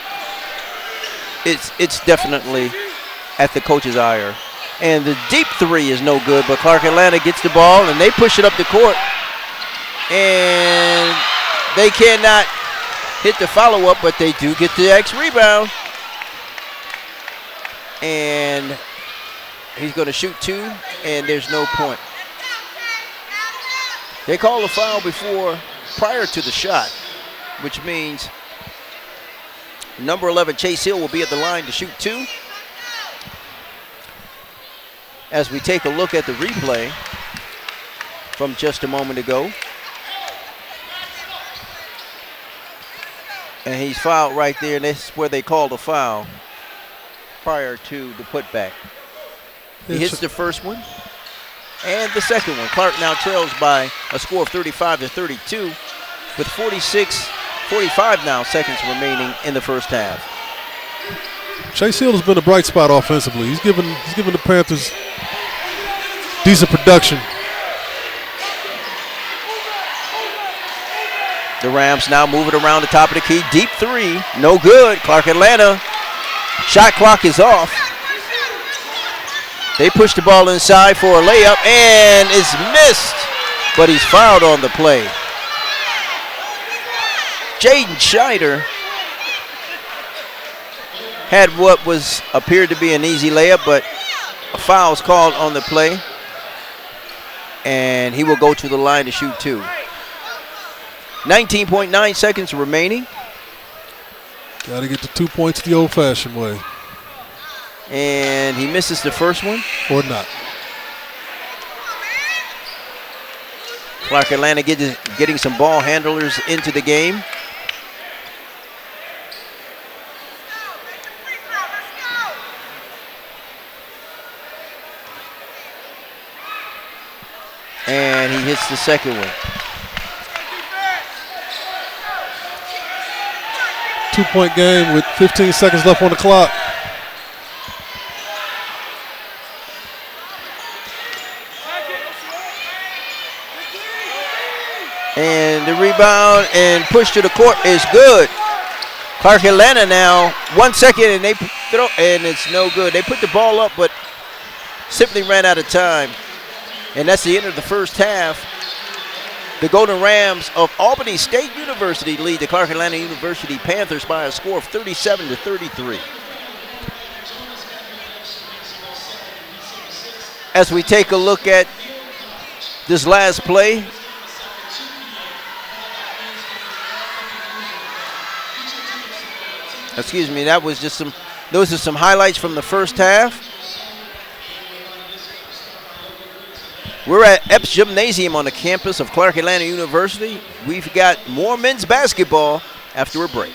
it's definitely at the coach's ire. And the deep three is no good, but Clark Atlanta gets the ball, and they push it up the court. And they cannot hit the follow-up, but they do get the X rebound. And he's going to shoot 2, and there's no point. They call a foul prior to the shot, which means number 11, Chase Hill, will be at the line to shoot 2. As we take a look at the replay from just a moment ago. And he's fouled right there, and this is where they called a foul prior to the putback. He hits the first one and the second one. Clark now trails by a score of 35-32 with 45 now seconds remaining in the first half. Chase Hill has been a bright spot offensively. He's given the Panthers decent production. The Rams now move it around the top of the key. Deep 3, no good. Clark Atlanta, shot clock is off. They push the ball inside for a layup, and it's missed, but he's fouled on the play. Jaden Scheider had what appeared to be an easy layup, but a foul is called on the play, and he will go to the line to shoot 2. 19.9 seconds remaining. Got to get the 2 points the old-fashioned way. And he misses the first one. Or not. Clark Atlanta getting some ball handlers into the game. And he hits the second one. 2-point game with 15 seconds left on the clock. And the rebound and push to the court is good. Clark Atlanta now, 1 second, and they throw, and it's no good. They put the ball up, but simply ran out of time. And that's the end of the first half. The Golden Rams of Albany State University lead the Clark Atlanta University Panthers by a score of 37-33. As we take a look at this last play, excuse me, those are some highlights from the first half. We're at Epps Gymnasium on the campus of Clark Atlanta University. We've got more men's basketball after a break.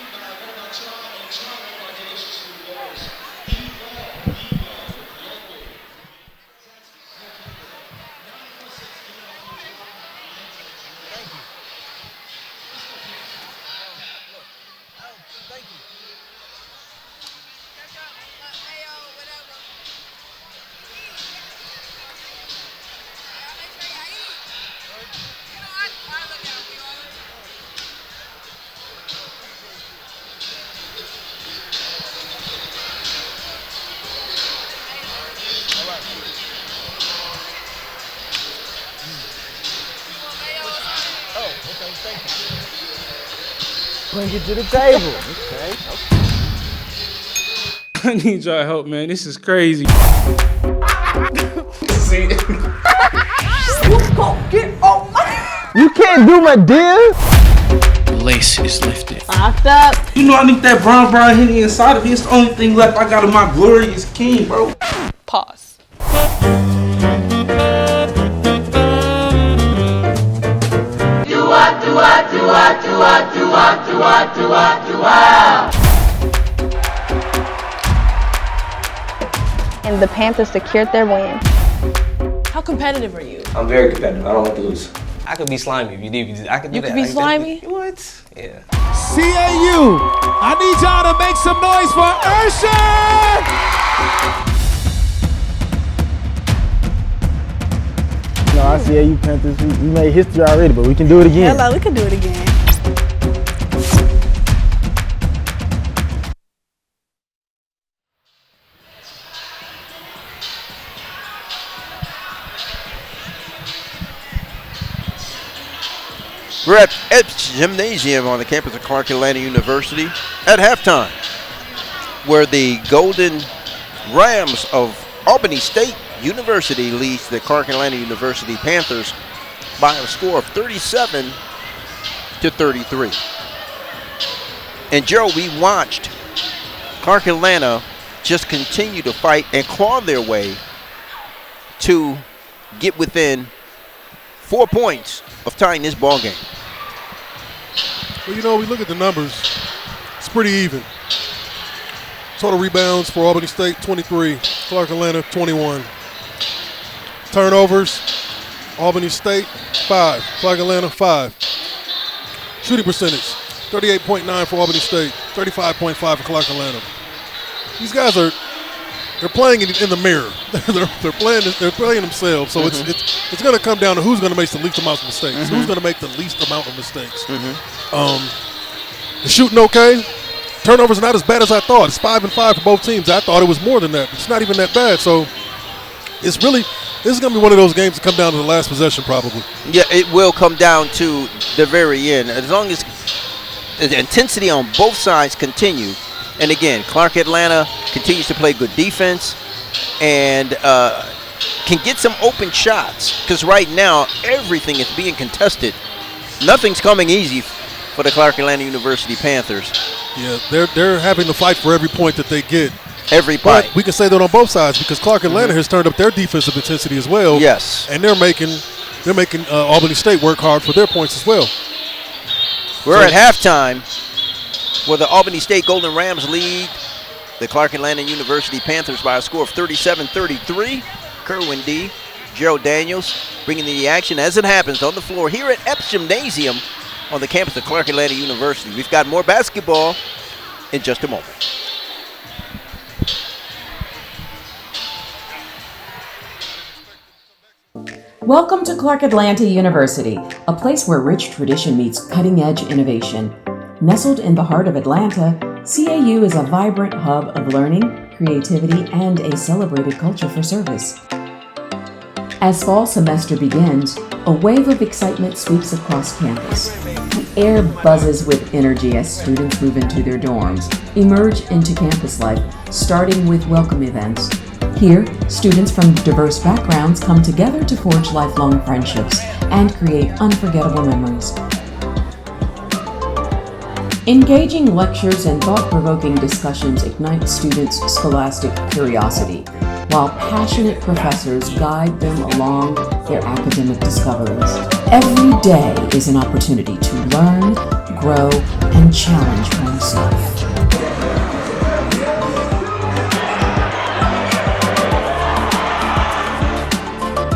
Bring it to the table. Okay. I need y'all help, man. This is crazy. You can't do my deal. Lace is lifted. Locked up. You know I need that brown Henny inside of me. It's the only thing left I got of my glorious king, bro. Pause. And the Panthers secured their win. How competitive are you? I'm very competitive. I don't like to lose. I could be slimy if you need. I could do You that. could be slimy? What? Yeah. CAU, I need y'all to make some noise for Urshan! No, I CAU Panthers, we made history already, but we can do it again. Hello, we can do it again. We're at Epps Gymnasium on the campus of Clark Atlanta University at halftime, where the Golden Rams of Albany State University leads the Clark Atlanta University Panthers by a score of 37-33. And Joe, we watched Clark Atlanta just continue to fight and claw their way to get within 4 points of tying this ball game. Well, you know, we look at the numbers. It's pretty even. Total rebounds for Albany State, 23. Clark Atlanta, 21. Turnovers, Albany State, 5. Clark Atlanta, 5. Shooting percentage, 38.9 for Albany State, 35.5 for Clark Atlanta. These guys they're playing in the mirror. they're playing themselves. So it's going to come down to who's going to make the least amount of mistakes. Mm-hmm. Who's going to make the least amount of mistakes. Mm-hmm. The shooting okay. Turnovers are not as bad as I thought. It's 5 and 5 for both teams. I thought it was more than that. It's not even that bad. So this is going to be one of those games that come down to the last possession probably. Yeah, it will come down to the very end. As long as the intensity on both sides continue. And again, Clark Atlanta continues to play good defense and can get some open shots, because right now everything is being contested. Nothing's coming easy for the Clark Atlanta University Panthers. Yeah, they're having to fight for every point that they get. Every But point. we can say that on both sides because Clark Atlanta has turned up their defensive intensity as well. Yes. And they're making Albany State work hard for their points as well. We're at halftime, where the Albany State Golden Rams lead the Clark Atlanta University Panthers by a score of 37-33. Kerwin D, Gerald Daniels bringing the action as it happens on the floor here at Epps Gymnasium on the campus of Clark Atlanta University. We've got more basketball in just a moment. Welcome to Clark Atlanta University, a place where rich tradition meets cutting-edge innovation. Nestled in the heart of Atlanta, CAU is a vibrant hub of learning, creativity, and a celebrated culture for service. As fall semester begins, a wave of excitement sweeps across campus. The air buzzes with energy as students move into their dorms, emerge into campus life, starting with welcome events. Here, students from diverse backgrounds come together to forge lifelong friendships and create unforgettable memories. Engaging lectures and thought-provoking discussions ignite students' scholastic curiosity, while passionate professors guide them along their academic discoveries. Every day is an opportunity to learn, grow, and challenge oneself.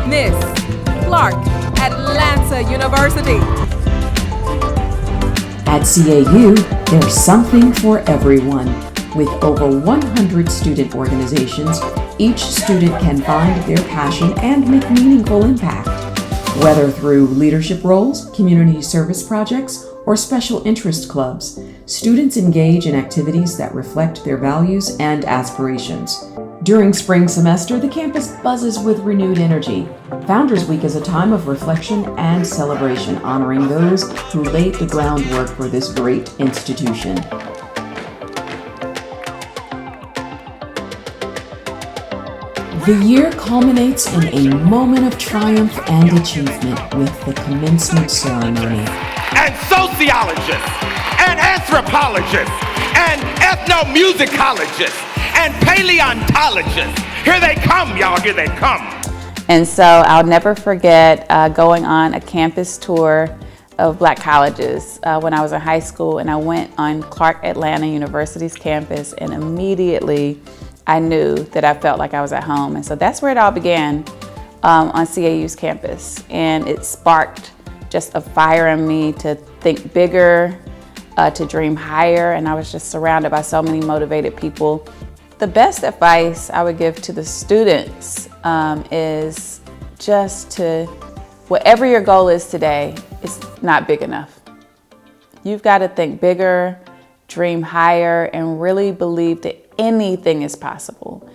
Miss Clark, Atlanta University. At CAU, there's something for everyone. With over 100 student organizations, each student can find their passion and make meaningful impact. Whether through leadership roles, community service projects, or special interest clubs, students engage in activities that reflect their values and aspirations. During spring semester, the campus buzzes with renewed energy. Founders Week is a time of reflection and celebration, honoring those who laid the groundwork for this great institution. The year culminates in a moment of triumph and achievement with the commencement ceremony. And sociologists, and anthropologists, and ethnomusicologists, and paleontologists. Here they come, y'all, here they come. And so I'll never forget going on a campus tour of Black colleges when I was in high school, and I went on Clark Atlanta University's campus, and immediately I knew that I felt like I was at home. And so that's where it all began on CAU's campus. And it sparked just a fire in me to think bigger, to dream higher, and I was just surrounded by so many motivated people. The best advice I would give to the students is just to, whatever your goal is today, it's not big enough. You've got to think bigger, dream higher, and really believe that anything is possible.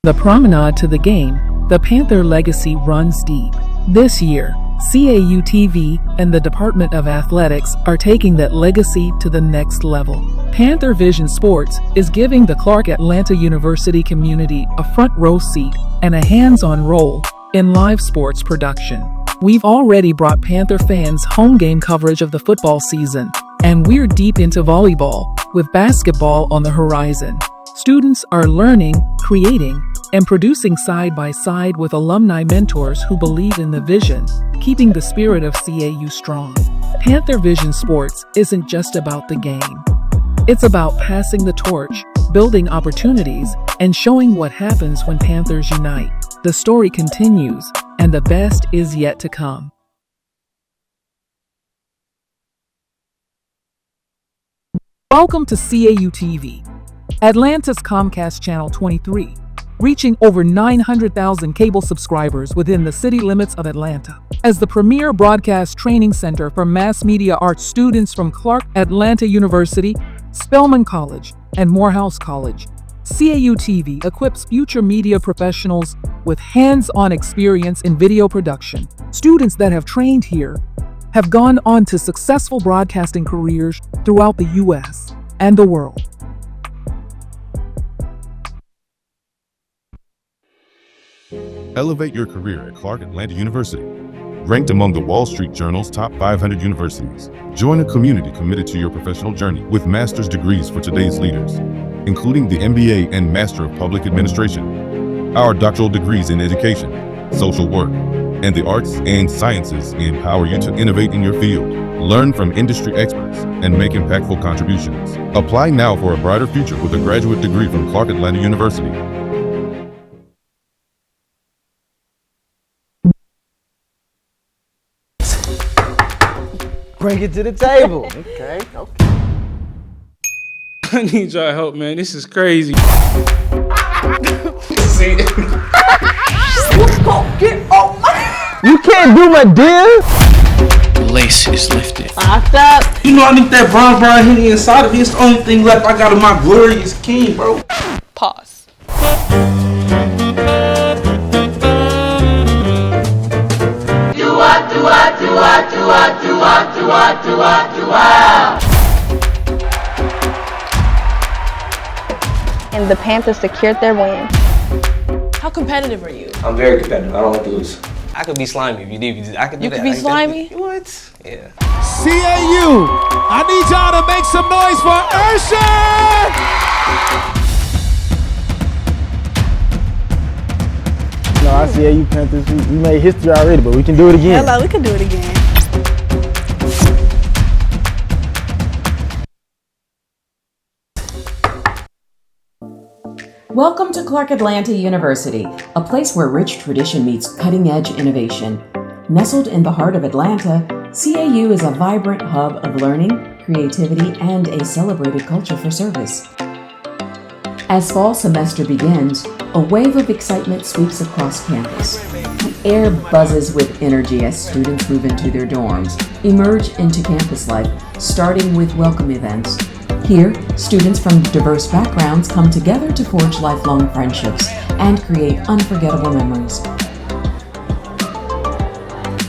The promenade to the game, the Panther legacy runs deep. This year, CAU-TV and the Department of Athletics are taking that legacy to the next level. Panther Vision Sports is giving the Clark Atlanta University community a front row seat and a hands-on role in live sports production. We've already brought Panther fans home game coverage of the football season, and we're deep into volleyball, with basketball on the horizon. Students are learning, creating, and producing side by side with alumni mentors who believe in the vision, keeping the spirit of CAU strong. Panther Vision Sports isn't just about the game. It's about passing the torch, building opportunities, and showing what happens when Panthers unite. The story continues, and the best is yet to come. Welcome to CAU-TV, Atlanta's Comcast Channel 23, reaching over 900,000 cable subscribers within the city limits of Atlanta. As the premier broadcast training center for mass media arts students from Clark Atlanta University, Spelman College, and Morehouse College, CAU-TV equips future media professionals with hands-on experience in video production. Students that have trained here have gone on to successful broadcasting careers throughout the U.S. and the world. Elevate your career at Clark Atlanta University. Ranked among the Wall Street Journal's top 500 universities, join a community committed to your professional journey with master's degrees for today's leaders, including the MBA and Master of Public Administration. Our doctoral degrees in education, social work, and the arts and sciences empower you to innovate in your field, learn from industry experts, and make impactful contributions. Apply now for a brighter future with a graduate degree from Clark Atlanta University. Bring it to the table. Okay. I need y'all help, man. This is crazy. You can't do my deal. the lace is lifted. Locked up. You know I need that brown hitting inside of me. It's the only thing left I got of my glorious king, bro. Pause. And the Panthers secured their win. How competitive are you? I'm very competitive. I don't like to lose. I could be slimy if you need. I could do You that. could be slimy? What? Yeah. CAU, I need y'all to make some noise for Urshan! You know, I CAU Panthers, we made history already, but we can do it again. Hello, we can do it again. Welcome to Clark Atlanta University, a place where rich tradition meets cutting-edge innovation. Nestled in the heart of Atlanta, CAU is a vibrant hub of learning, creativity, and a celebrated culture for service. As fall semester begins, a wave of excitement sweeps across campus. The air buzzes with energy as students move into their dorms, emerge into campus life, starting with welcome events. Here, students from diverse backgrounds come together to forge lifelong friendships and create unforgettable memories.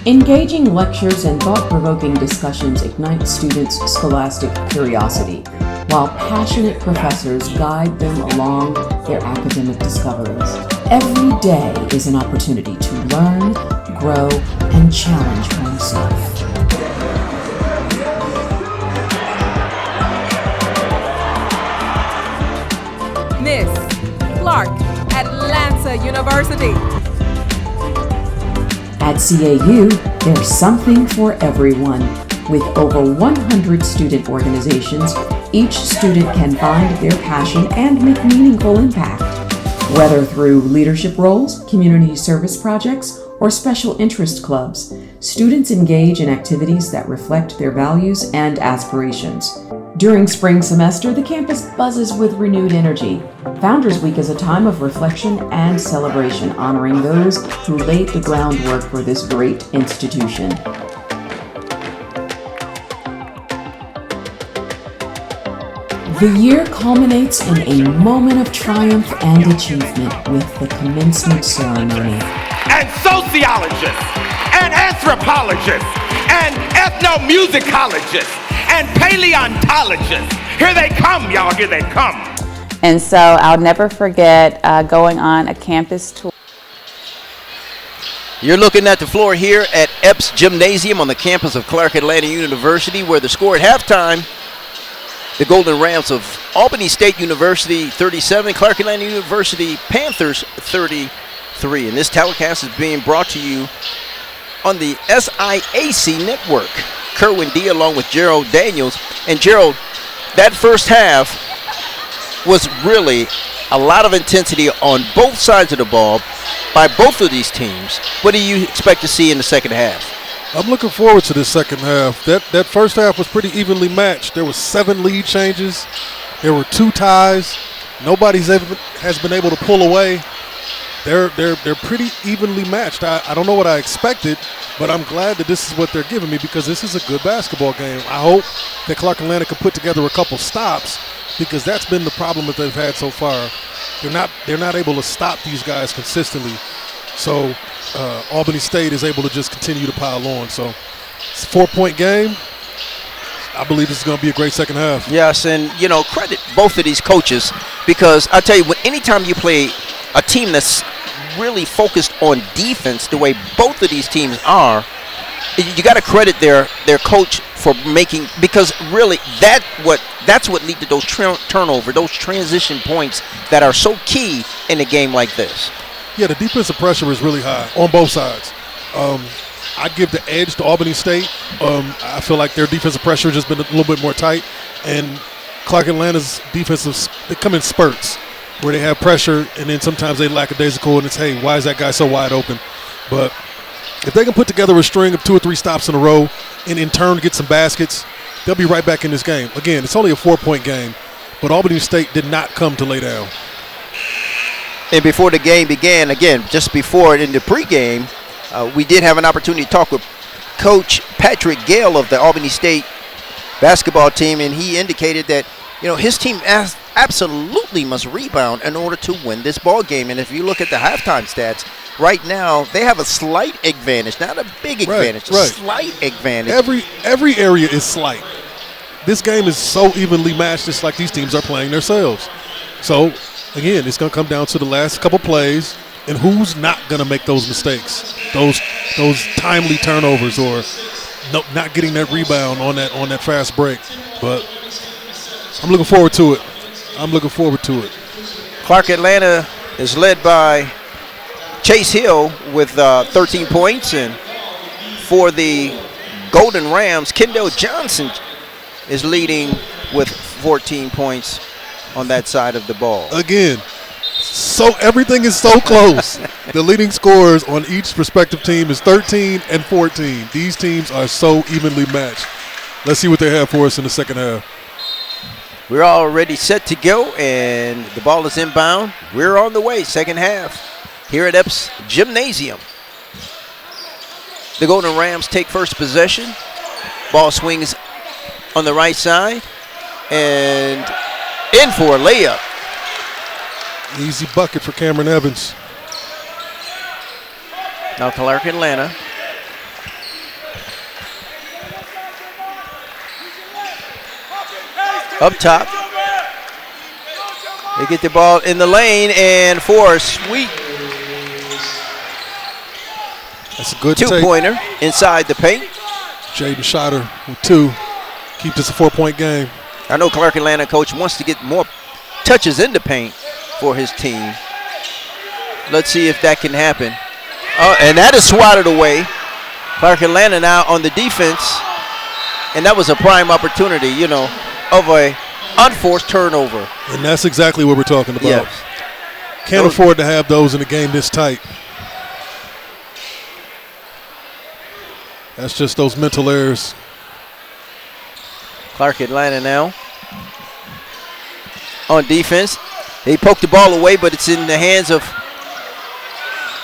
Engaging lectures and thought-provoking discussions ignite students' scholastic curiosity, while passionate professors guide them along their academic discoveries. Every day is an opportunity to learn, grow, and challenge oneself. Miss Clark, Atlanta University. At CAU, there's something for everyone. With over 100 student organizations, each student can find their passion and make meaningful impact. Whether through leadership roles, community service projects, or special interest clubs, students engage in activities that reflect their values and aspirations. During spring semester, the campus buzzes with renewed energy. Founders Week is a time of reflection and celebration, honoring those who laid the groundwork for this great institution. The year culminates in a moment of triumph and achievement with the commencement ceremony. And sociologists, and anthropologists, and ethnomusicologists, and paleontologists. Here they come, y'all, here they come. And so I'll never forget going on a campus tour. You're looking at the floor here at Epps Gymnasium on the campus of Clark Atlanta University, where the score at halftime, the Golden Rams of Albany State University 37, Clark Atlanta University Panthers 33. And this telecast is being brought to you on the SIAC network. Kerwin D along with Gerald Daniels. And Gerald, that first half was really a lot of intensity on both sides of the ball by both of these teams. What do you expect to see in the second half? I'm looking forward to this second half. That first half was pretty evenly matched. There were 7 lead changes. There were 2 ties. Nobody has been able to pull away. They're pretty evenly matched. I don't know what I expected, but I'm glad that this is what they're giving me because this is a good basketball game. I hope that Clark Atlanta can put together a couple stops because that's been the problem that they've had so far. They're not able to stop these guys consistently. So Albany State is able to just continue to pile on. So it's a 4-point game. I believe this is going to be a great second half. Yes, and, you know, credit both of these coaches because I tell you, anytime you play a team that's really focused on defense the way both of these teams are, you got to credit their coach for making, because really that's what lead to those turnover, those transition points that are so key in a game like this. Yeah, the defensive pressure is really high on both sides. I'd give the edge to Albany State. I feel like their defensive pressure has just been a little bit more tight, and Clark Atlanta's defensive, they come in spurts where they have pressure, and then sometimes they lackadaisical, and it's, hey, why is that guy so wide open? But if they can put together a string of 2 or 3 stops in a row and in turn get some baskets, they'll be right back in this game. Again, it's only a 4-point game, but Albany State did not come to lay down. And before the game began, again, just before in the pregame, we did have an opportunity to talk with Coach Pat Patrick Gale of the Albany State basketball team, and he indicated that, you know, his team absolutely must rebound in order to win this ball game. And if you look at the halftime stats, right now they have a slight advantage, not a big advantage, a slight advantage. Every area is slight. This game is so evenly matched. It's like these teams are playing themselves. So again, it's going to come down to the last couple plays and who's not going to make those mistakes, those timely turnovers, or not getting that rebound on that fast break. But I'm looking forward to it. Clark Atlanta is led by Chase Hill with 13 points, and for the Golden Rams, Kendall Johnson is leading with 14 points on that side of the ball. Again, so everything is so close. The leading scorers on each respective team is 13 and 14. These teams are so evenly matched. Let's see what they have for us in the second half. We're already set to go, and the ball is inbound. We're on the way, second half, here at Epps Gymnasium. The Golden Rams take first possession. Ball swings on the right side, and in for a layup. Easy bucket for Cameron Evans. Now Clark Atlanta. Up top. They get the ball in the lane, and for a sweet that's a good two-pointer inside the paint. Jaden Schotter with 2. Keep this a 4-point game. I know Clark Atlanta coach wants to get more touches in the paint for his team. Let's see if that can happen. And that is swatted away. Clark Atlanta now on the defense, and that was a prime opportunity, you know, of a unforced turnover. And that's exactly what we're talking about. Yes. Can't afford to have those in a game this tight. That's just those mental errors. Clark Atlanta now on defense. They poke the ball away, but it's in the hands of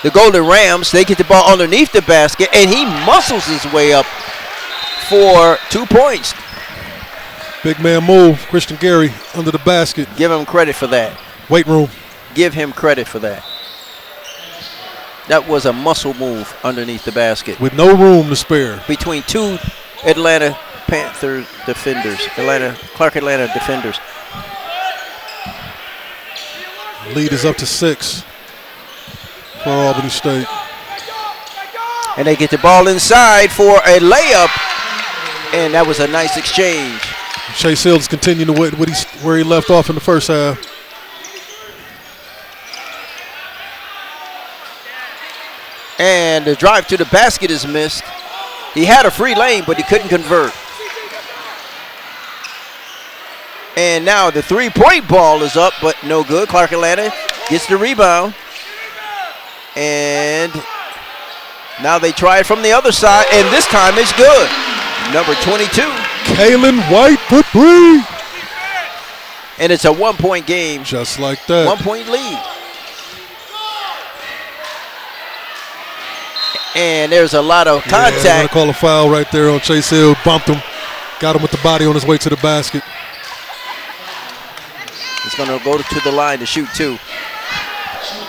the Golden Rams. They get the ball underneath the basket, and he muscles his way up for 2 points. Big man move, Christian Gary under the basket. Give him credit for that. Weight room. Give him credit for that. That was a muscle move underneath the basket. With no room to spare. Between two Atlanta Panther defenders, Clark Atlanta defenders. Lead is up to 6 for Albany State. And they get the ball inside for a layup, and that was a nice exchange. Chase Hill's continuing to where he left off in the first half. And the drive to the basket is missed. He had a free lane, but he couldn't convert. And now the three-point ball is up, but no good. Clark Atlanta gets the rebound. And now they try it from the other side, and this time it's good. Number 22. Kalen White for 3. And it's a 1-point game. Just like that. 1-point lead. And there's a lot of contact. Yeah, I'm going to call a foul right there on Chase Hill. Bumped him. Got him with the body on his way to the basket. He's going to go to the line to shoot 2.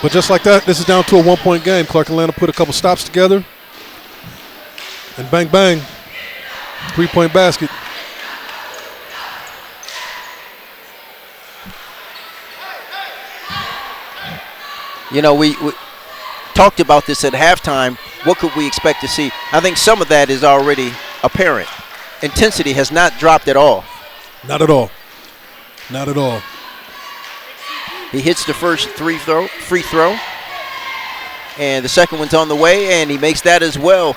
But just like that, this is down to a 1-point game. Clark Atlanta put a couple stops together. And bang, bang. 3-point basket. You know, we talked about this at halftime. What could we expect to see? I think some of that is already apparent. Intensity has not dropped at all. Not at all. Not at all. He hits the first free throw. And the second one's on the way, and he makes that as well.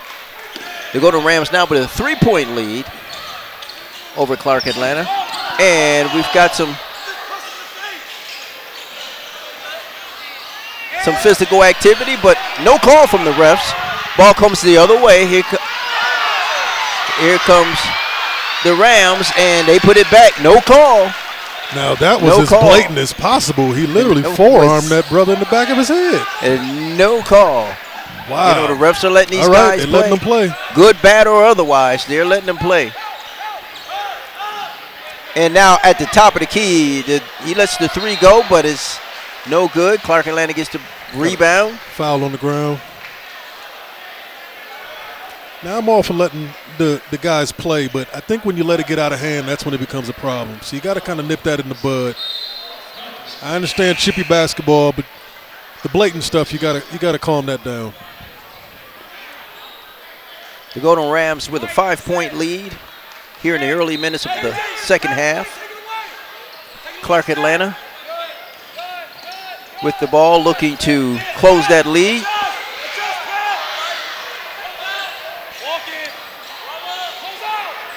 The Golden Rams now with a 3-point lead over Clark Atlanta. And we've got some physical activity, but no call from the refs. Ball comes the other way. Here comes the Rams, and they put it back. No call. Now, that was as blatant as possible. He literally forearmed that brother in the back of his head. And no call. Wow. You know, the refs are letting these guys play. Letting them play. Good, bad, or otherwise, they're letting them play. And now at the top of the key, he lets the three go, but it's no good. Clark Atlanta gets the rebound. Foul on the ground. Now, I'm all for letting the guys play, but I think when you let it get out of hand, that's when it becomes a problem. So you got to kind of nip that in the bud. I understand chippy basketball, but the blatant stuff, you got to calm that down. The Golden Rams with a 5-point lead here in the early minutes of the second half. Clark Atlanta with the ball, looking to close that lead.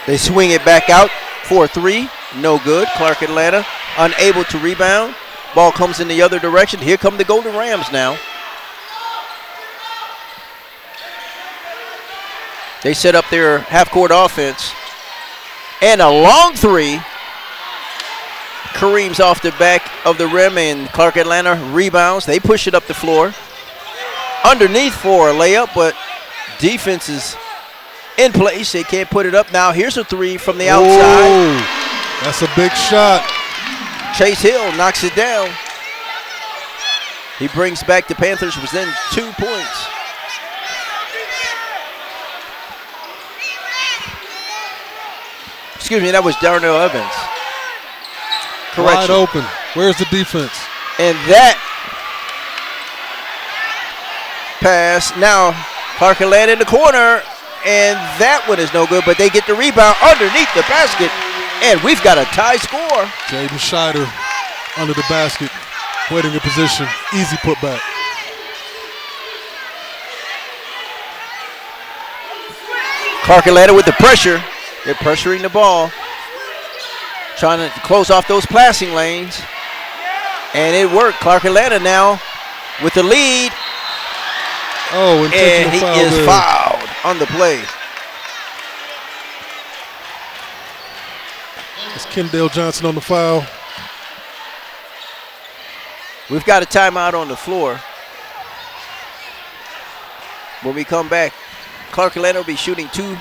They swing it back out for a three. No good. Clark Atlanta unable to rebound. Ball comes in the other direction. Here come the Golden Rams now. They set up their half-court offense. And a long three. Kareem's off the back of the rim, and Clark Atlanta rebounds. They push it up the floor. Underneath for a layup, but defense is in place. They can't put it up. Now here's a three from the outside. Ooh, that's a big shot. Chase Hill knocks it down. He brings back the Panthers within 2 points. Excuse me, that was Darnell Evans. Correction. Wide open. Where's the defense? And that pass. Now Clark Atlanta in the corner. And that one is no good, but they get the rebound underneath the basket. And we've got a tie score. Jaden Scheider under the basket, waiting in position. Easy putback. Clark Atlanta with the pressure. They're pressuring the ball. Trying to close off those passing lanes. And it worked. Clark Atlanta now with the lead. Oh, and he foul is there. fouled on the play. It's Kendall Johnson on the foul. We've got a timeout on the floor. When we come back, Clark Atlanta will be shooting 2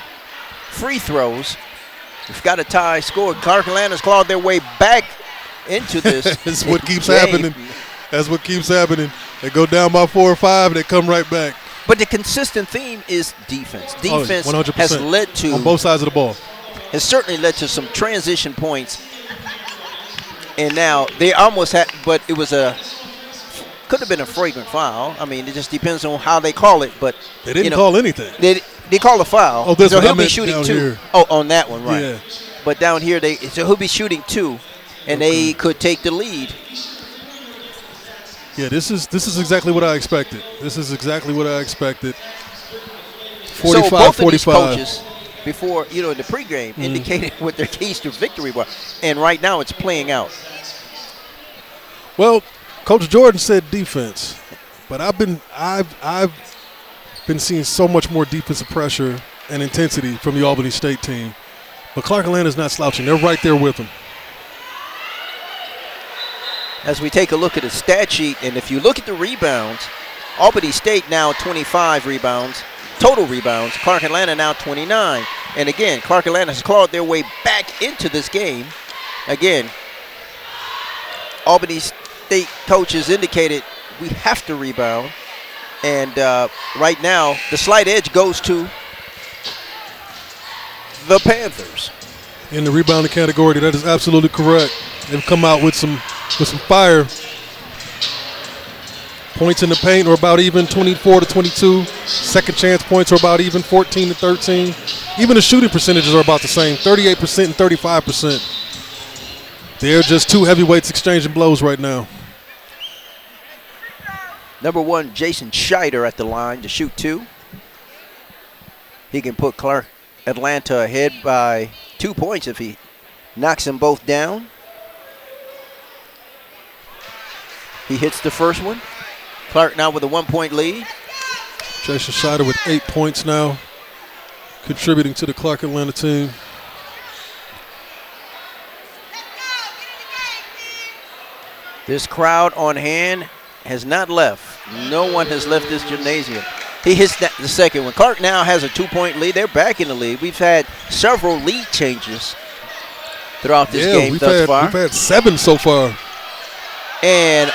free throws. We've got a tie score. Clark Atlanta's clawed their way back into this. That's what keeps happening. That's what keeps happening. They go down by 4 or 5, they come right back. But the consistent theme is defense. Defense 100%. has led to, on both sides of the ball, has certainly led to some transition points. And now they almost had, but it was could have been a flagrant foul. I mean, it just depends on how they call it. But they didn't call anything. They call a foul. Oh, this so one he'll I be meant shooting down 2. here. Oh, on that one, right? Yeah. But down here, so he'll be shooting 2, and they could take the lead. Yeah, this is exactly what I expected. This is exactly what I expected. 45-45. So both of these coaches, before, in the pregame, indicated what their keys to victory were, and right now it's playing out. Well, Coach Jordan said defense, but I've been seeing so much more defensive pressure and intensity from the Albany State team. But Clark Atlanta's not slouching. They're right there with them. As we take a look at the stat sheet, and if you look at the rebounds, Albany State now 25 rebounds, total rebounds. Clark Atlanta now 29. And again, Clark Atlanta has clawed their way back into this game. Again, Albany State coaches indicated we have to rebound. And right now, the slight edge goes to the Panthers. In the rebounding category, that is absolutely correct. They've come out with some fire. Points in the paint are about even, 24-22. Second chance points are about even, 14-13. Even the shooting percentages are about the same, 38% and 35%. They're just 2 heavyweights exchanging blows right now. Number 1, Jason Scheider at the line to shoot 2. He can put Clark Atlanta ahead by 2 points if he knocks them both down. He hits the first one. Clark now with a 1-point lead. Jason Scheider with 8 points now, contributing to the Clark Atlanta team. This crowd on hand has not left. No one has left this gymnasium. He hits the second one. Clark now has a 2-point lead. They're back in the lead. We've had several lead changes throughout this game thus far. We've had 7 so far. And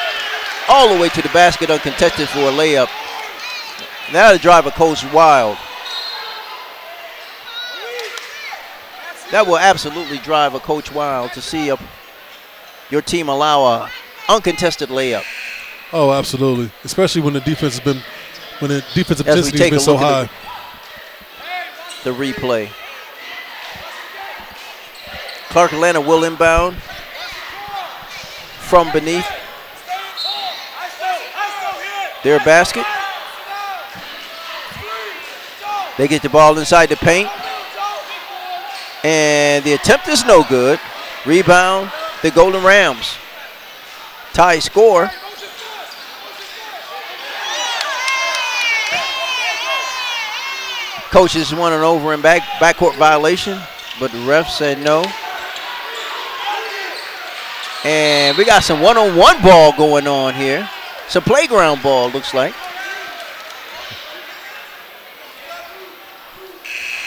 all the way to the basket uncontested for a layup. That'll drive a coach wild. That will absolutely drive a coach wild to see your team allow a uncontested layup. Oh, absolutely. Especially when the defensive intensity has been so high. The replay. Clark Atlanta will inbound from beneath their basket. They get the ball inside the paint. And the attempt is no good. Rebound, the Golden Rams. Tie score. Coaches want an over and backcourt violation, but the ref said no. And we got some one-on-one ball going on here. Some playground ball, looks like.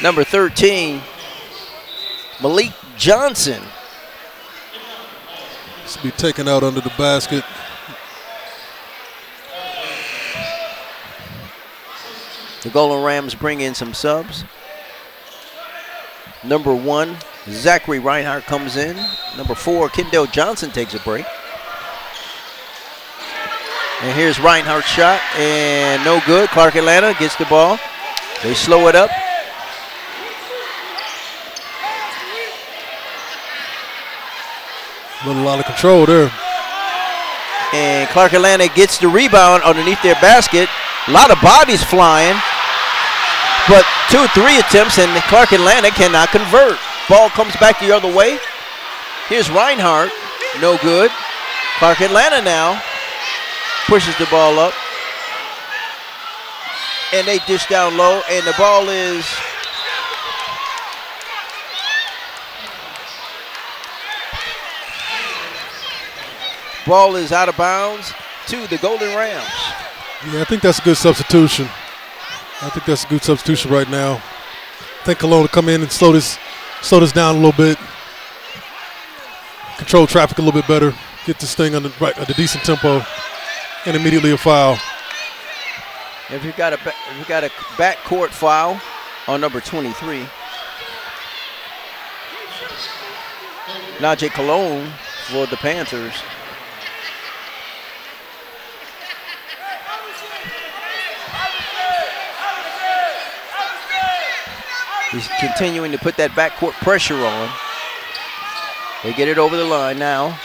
Number 13, Malik Johnson. This will be taken out under the basket. The Golden Rams bring in some subs. Number 1, Zachary Reinhardt comes in. Number 4, Kendall Johnson takes a break. And here's Reinhardt's shot, and no good. Clark Atlanta gets the ball. They slow it up. A little out of control there. And Clark Atlanta gets the rebound underneath their basket. A lot of bodies flying. But 2-3 attempts, and Clark Atlanta cannot convert. Ball comes back the other way. Here's Reinhardt. No good. Clark Atlanta now pushes the ball up. And they dish down low, and the ball is out of bounds to the Golden Rams. Yeah, I think that's a good substitution. Right now. I think Cologne will come in and slow this down a little bit. Control traffic a little bit better. Get this thing at a decent tempo. And immediately a foul. If you got a backcourt foul on number 23. Najee Cologne for the Panthers. He's continuing to put that backcourt pressure on. They get it over the line now.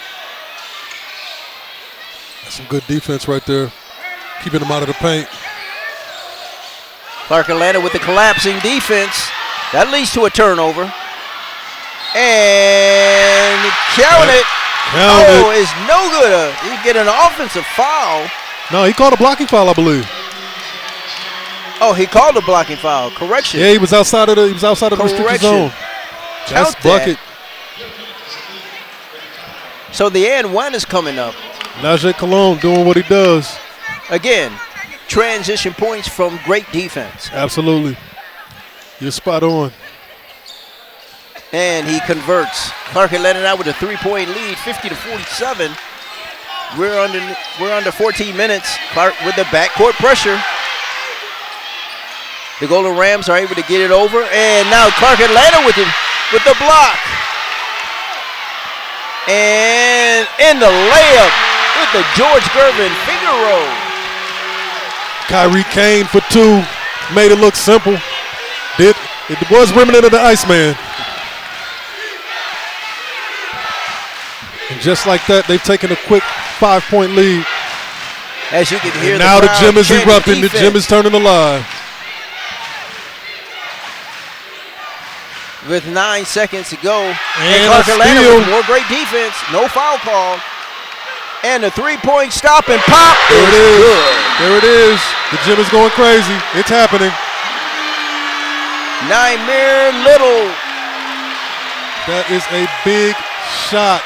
That's some good defense right there. Keeping them out of the paint. Clark Atlanta with the collapsing defense. That leads to a turnover. And count it. It's no good. He get an offensive foul. No, he called a blocking foul, I believe. Oh, he called a blocking foul. Correction. Yeah, he was outside of the restricted zone. That's bucket. So the and one is coming up. Najee Cologne doing what he does. Again, transition points from great defense. Absolutely. You're spot on. And he converts. Clark Atlanta now with a 3-point lead, 50-47. We're under 14 minutes. Clark with the backcourt pressure. The Golden Rams are able to get it over, and now Clark Atlanta with the block. And in the layup with the George Gervin finger roll. Kyrie Kane for 2, made it look simple. It was remnant of the Iceman. And just like that, they've taken a quick 5-point lead. As you can hear, now the gym is erupting. The gym is turning alive. With 9 seconds to go. And Clark Atlanta with more great defense. No foul call. And the 3-point stop and pop is good. There it is. The gym is going crazy. It's happening. Nymir Little. That is a big shot.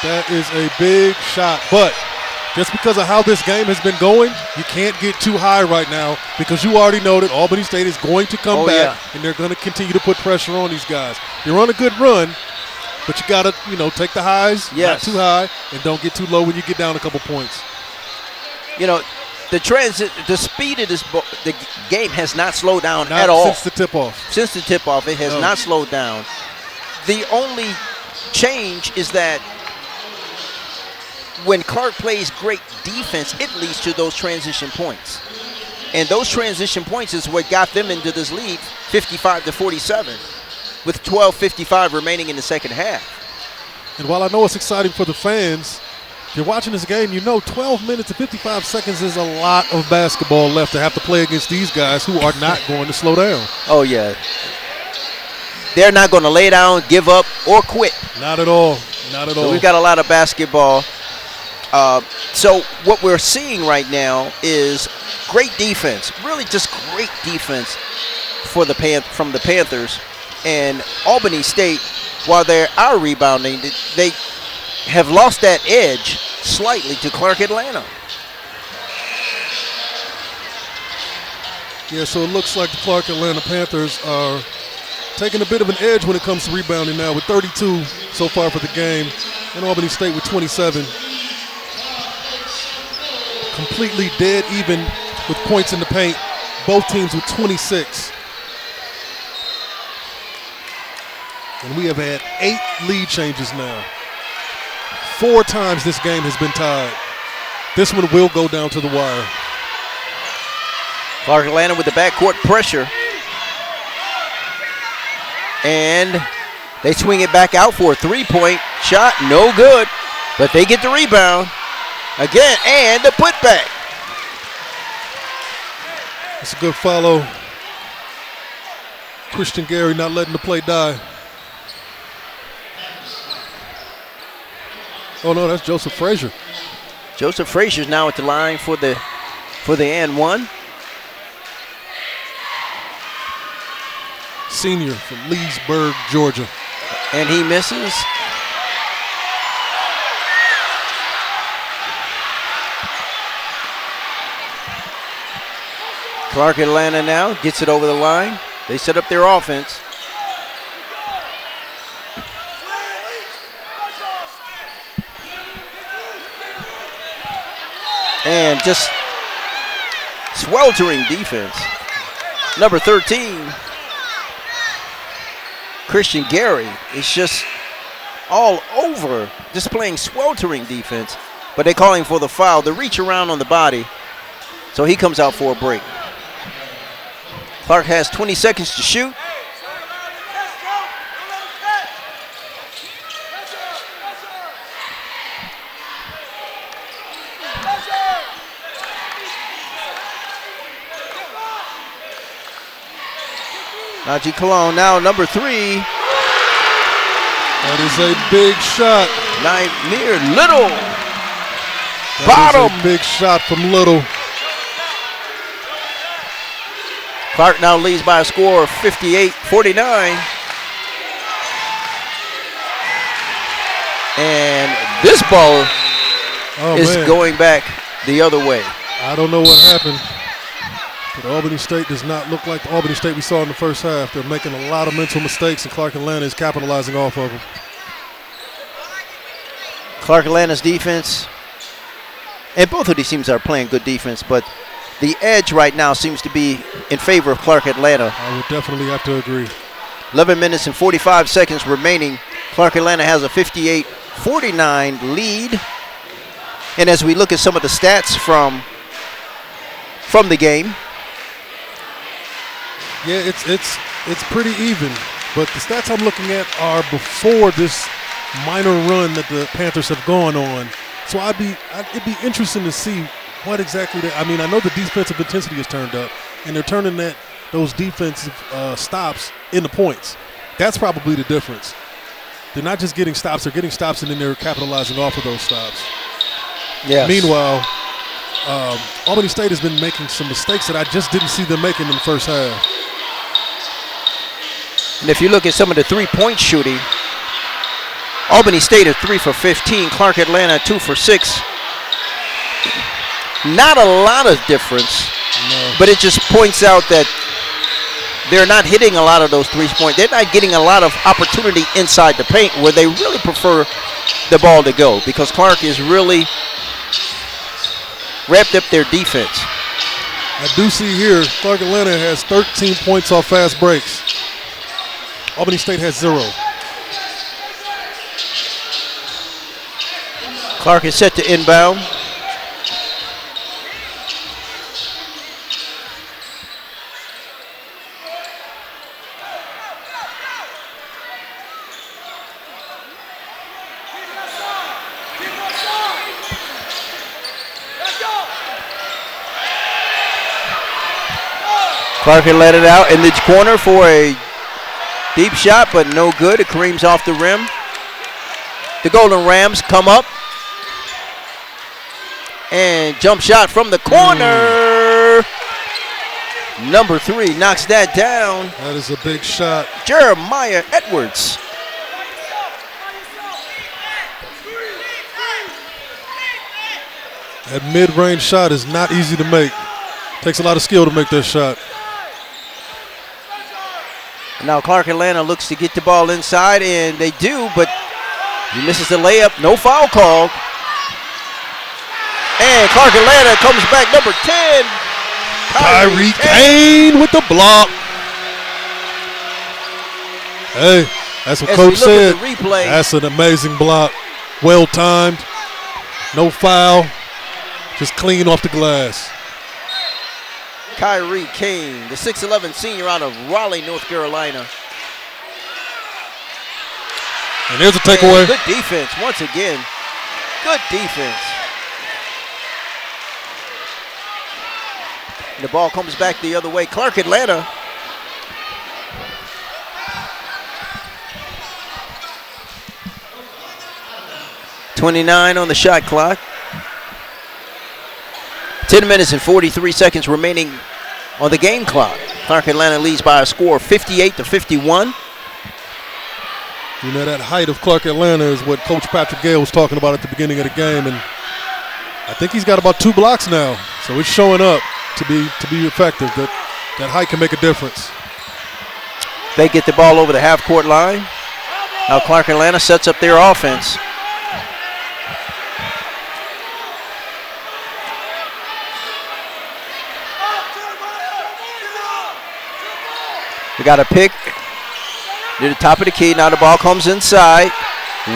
That is a big shot. But Just because of how this game has been going, you can't get too high right now because you already know that Albany State is going to come back and they're going to continue to put pressure on these guys. You're on a good run, but you got to, take the highs, not too high, and don't get too low when you get down a couple points. The speed of the game has not slowed down at all. Since the tip-off. Since the tip-off, it has not slowed down. The only change is that when Clark plays great defense, it leads to those transition points. And those transition points is what got them into this lead, 55-47, with 12:55 remaining in the second half. And while I know it's exciting for the fans, if you're watching this game, 12 minutes and 55 seconds is a lot of basketball left to have to play against these guys who are not going to slow down. Oh, yeah. They're not going to lay down, give up, or quit. Not at all. Not at all. So we've got a lot of basketball. So what we're seeing right now is great defense, really just great defense from the Panthers. And Albany State, while they are rebounding, they have lost that edge slightly to Clark Atlanta. Yeah, so it looks like the Clark Atlanta Panthers are taking a bit of an edge when it comes to rebounding now with 32 so far for the game, and Albany State with 27. Completely dead even with points in the paint. Both teams with 26. And we have had 8 lead changes now. 4 times this game has been tied. This one will go down to the wire. Clark Atlanta with the backcourt pressure. And they swing it back out for a 3-point shot. No good. But they get the rebound. Again, and the putback. It's a good follow. Christian Gary not letting the play die. Oh no, that's Joseph Frazier. Joseph Frazier's now at the line for the and one. Senior from Leesburg, Georgia. And he misses. Clark Atlanta now gets it over the line. They set up their offense. And just sweltering defense. Number 13, Christian Gary, is just all over, just playing sweltering defense. But they're calling for the foul, the reach around on the body. So he comes out for a break. Clark has 20 seconds to shoot. Najee Cologne now number 3. That is a big shot. Near Little. Bottom. That is a big shot from Little. Clark now leads by a score of 58-49. And this ball is going back the other way. I don't know what happened. But Albany State does not look like the Albany State we saw in the first half. They're making a lot of mental mistakes, and Clark Atlanta is capitalizing off of them. Clark Atlanta's defense, and both of these teams are playing good defense, but the edge right now seems to be in favor of Clark Atlanta. I would definitely have to agree. 11 minutes and 45 seconds remaining. Clark Atlanta has a 58-49 lead. And as we look at some of the stats from the game, yeah, it's pretty even. But the stats I'm looking at are before this minor run that the Panthers have gone on. So it'd be interesting to see what exactly I know the defensive intensity has turned up, and they're turning those defensive stops into points. That's probably the difference. They're not just getting stops; they're getting stops, and then they're capitalizing off of those stops. Yes. Meanwhile, Albany State has been making some mistakes that I just didn't see them making in the first half. And if you look at some of the three-point shooting, Albany State is 3 for 15. Clark Atlanta 2 for 6. Not a lot of difference, No. but it just points out that they're not hitting a lot of those 3-point. They're not getting a lot of opportunity inside the paint where they really prefer the ball to go, because Clark is really wrapped up their defense. I do see here, Clark Atlanta has 13 points off fast breaks. Albany State has 0. Clark is set to inbound. Clark had let it out in the corner for a deep shot, but no good. It creams off the rim. The Golden Rams come up. And jump shot from the corner. Number 3 knocks that down. That is a big shot. Jeremiah Edwards. That mid-range shot is not easy to make. Takes a lot of skill to make that shot. Now Clark Atlanta looks to get the ball inside, and they do, but he misses the layup. No foul called. And Clark Atlanta comes back, number 10. Kyrie Kane with the block. Hey, that's what Coach said. That's an amazing block. Well timed. No foul. Just clean off the glass. Kyrie Kane, the 6'11" senior out of Raleigh, North Carolina. And there's a takeaway. Good defense once again. Good defense. And the ball comes back the other way. Clark Atlanta. .29 on the shot clock. 10 minutes and 43 seconds remaining on the game clock. Clark Atlanta leads by a score of 58-51. You know, that height of Clark Atlanta is what Coach Patrick Gale was talking about at the beginning of the game, and I think he's got about 2 blocks now. So it's showing up to be effective. That height can make a difference. They get the ball over the half-court line. Now Clark Atlanta sets up their offense. We got a pick near the top of the key. Now the ball comes inside.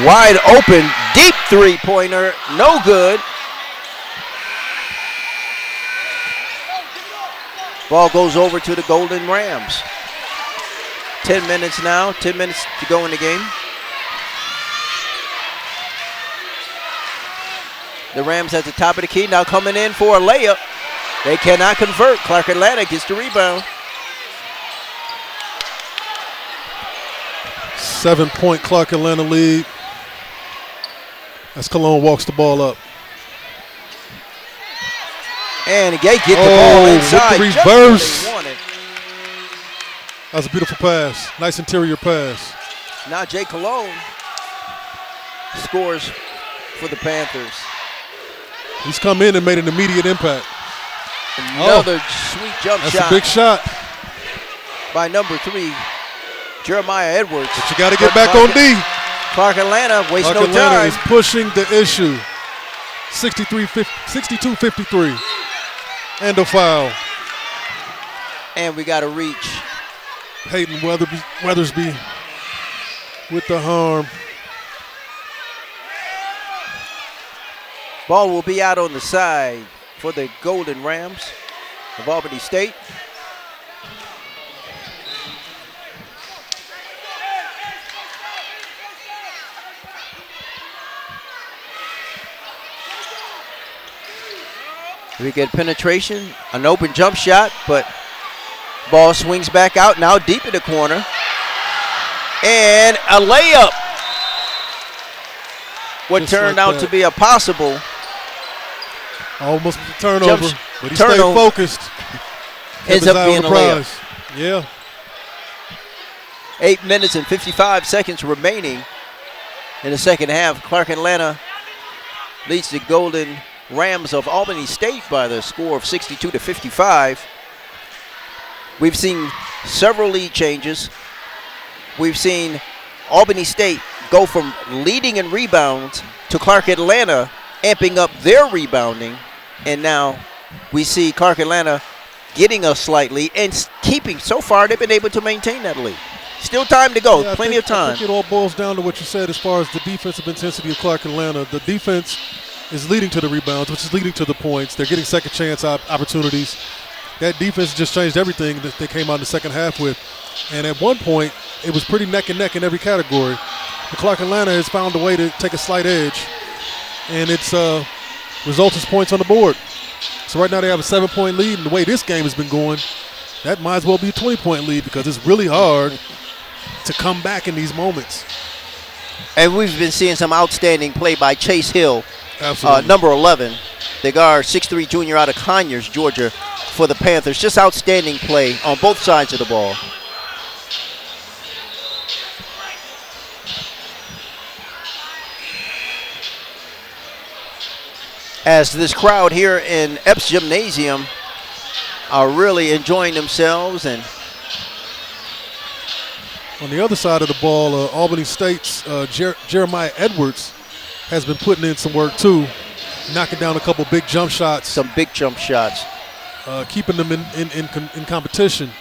Wide open, deep three-pointer, no good. Ball goes over to the Golden Rams. 10 minutes now, 10 minutes to go in the game. The Rams at the top of the key, now coming in for a layup. They cannot convert. Clark Atlanta gets the rebound. 7-point Clark Atlanta lead. As Cologne walks the ball up. And they get the ball inside. With the reverse. That was a beautiful pass. Nice interior pass. Now Jay Cologne scores for the Panthers. He's come in and made an immediate impact. Another sweet jump shot. That's a big shot. By number 3, Jeremiah Edwards. But you got to get back on D. Clark Atlanta wastes Clark no Atlanta time. is pushing the issue. 62-53. And a foul. And we got to reach. Peyton Weathersby with the harm. Ball will be out on the side for the Golden Rams of Albany State. We get penetration, an open jump shot, but ball swings back out, now deep in the corner. And a layup. What turned out to be a possible. Almost a turnover, but he turnover. stayed focused. Ends up being a layup. Yeah. 8 minutes and 55 seconds remaining in the second half. Clark Atlanta leads the Golden Rams of Albany State by the score of 62-55. We've seen several lead changes. We've seen Albany State go from leading in rebounds to Clark Atlanta amping up their rebounding. And now we see Clark Atlanta getting a slight lead and keeping. So far, they've been able to maintain that lead. Still time to go. Yeah, Plenty of time. I think it all boils down to what you said as far as the defensive intensity of Clark Atlanta. The defense is leading to the rebounds, which is leading to the points. They're getting second chance opportunities. That defense just changed everything that they came out in the second half with. And at one point, it was pretty neck and neck in every category. But Clark Atlanta has found a way to take a slight edge, and it's results as points on the board. So right now they have a 7-point lead, and the way this game has been going, that might as well be a 20-point lead because it's really hard to come back in these moments. And we've been seeing some outstanding play by Chase Hill, Absolutely. number 11, the guard, 6'3" junior out of Conyers, Georgia, for the Panthers. Just outstanding play on both sides of the ball. As this crowd here in Epps Gymnasium are really enjoying themselves. And on the other side of the ball, Albany State's Jeremiah Edwards has been putting in some work too, knocking down a couple big jump shots. Some big jump shots. Keeping them in competition.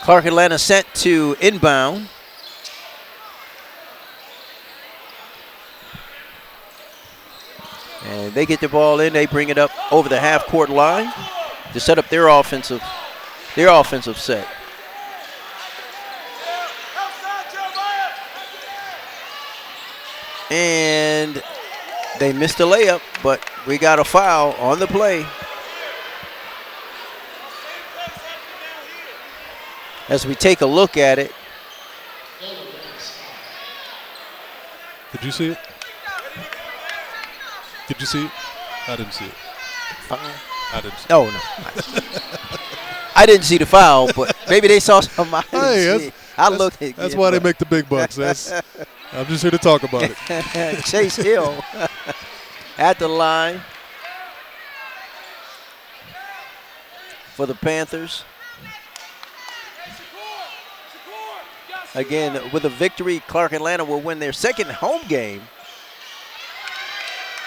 Clark Atlanta sent to inbound. And they get the ball in. They bring it up over the half-court line to set up their offensive set. And they missed a layup, but we got a foul on the play. As we take a look at it. Did you see it? Did you see it? I didn't see it. I didn't see it. Oh, no. I didn't see the foul, but maybe they saw something. That's why they make the big bucks. I'm just here to talk about it. Chase Hill at the line for the Panthers. Again, with a victory, Clark Atlanta will win their second home game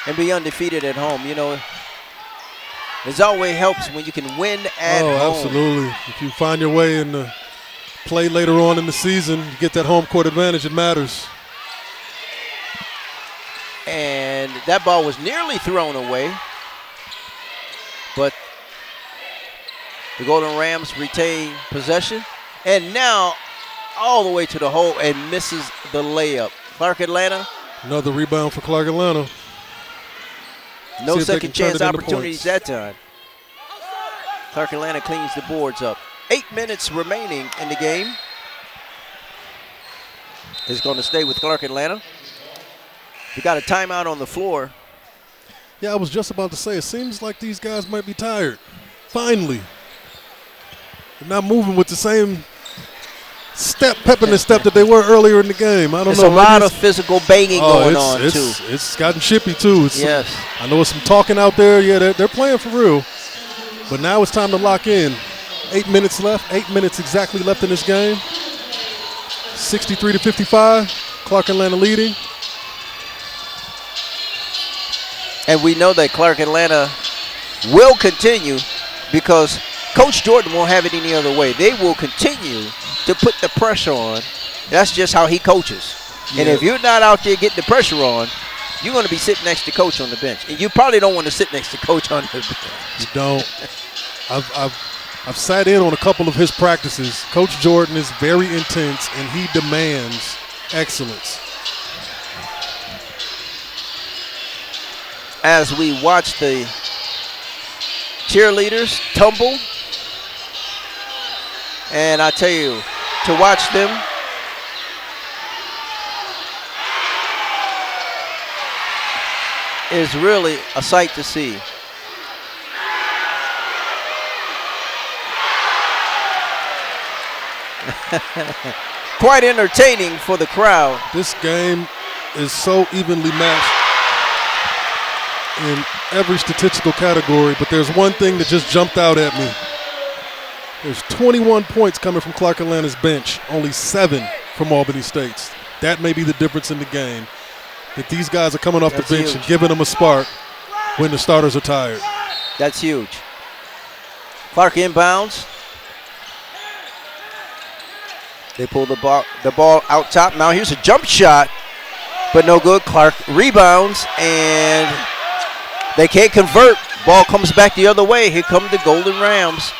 and be undefeated at home. You know, it always helps when you can win at home. Oh, absolutely. If you find your way in the play later on in the season, you get that home court advantage, it matters. And that ball was nearly thrown away, but the Golden Rams retain possession. And now all the way to the hole and misses the layup. Clark Atlanta. Another rebound for Clark Atlanta. No second chance opportunities that time. Clark Atlanta cleans the boards up. 8 minutes remaining in the game. Is going to stay with Clark Atlanta. We got a timeout on the floor. Yeah, I was just about to say, it seems like these guys might be tired. Finally. They're not moving with the same pep in the step that they were earlier in the game. I don't know. There's a lot of physical banging going on, too. It's gotten chippy, too. Yes. I know it's some talking out there. Yeah, they're playing for real. But now it's time to lock in. 8 minutes left. 8 minutes exactly left in this game. 63-55. Clark Atlanta leading. And we know that Clark Atlanta will continue because Coach Jordan won't have it any other way. They will continue to put the pressure on. That's just how he coaches. Yeah. And if you're not out there getting the pressure on, you're going to be sitting next to Coach on the bench. And you probably don't want to sit next to Coach on the bench. You don't. I've sat in on a couple of his practices. Coach Jordan is very intense, and he demands excellence. As we watch the cheerleaders tumble, and I tell you, to watch them is really a sight to see. quite entertaining for the crowd. This game is so evenly matched in every statistical category, but there's one thing that just jumped out at me. There's 21 points coming from Clark Atlanta's bench, only 7 from Albany State's. That may be the difference in the game, that these guys are coming off the bench and giving them a spark when the starters are tired. That's huge. Clark inbounds. They pull the ball out top. Now here's a jump shot, but no good. Clark rebounds, and they can't convert. Ball comes back the other way. Here come the Golden Rams.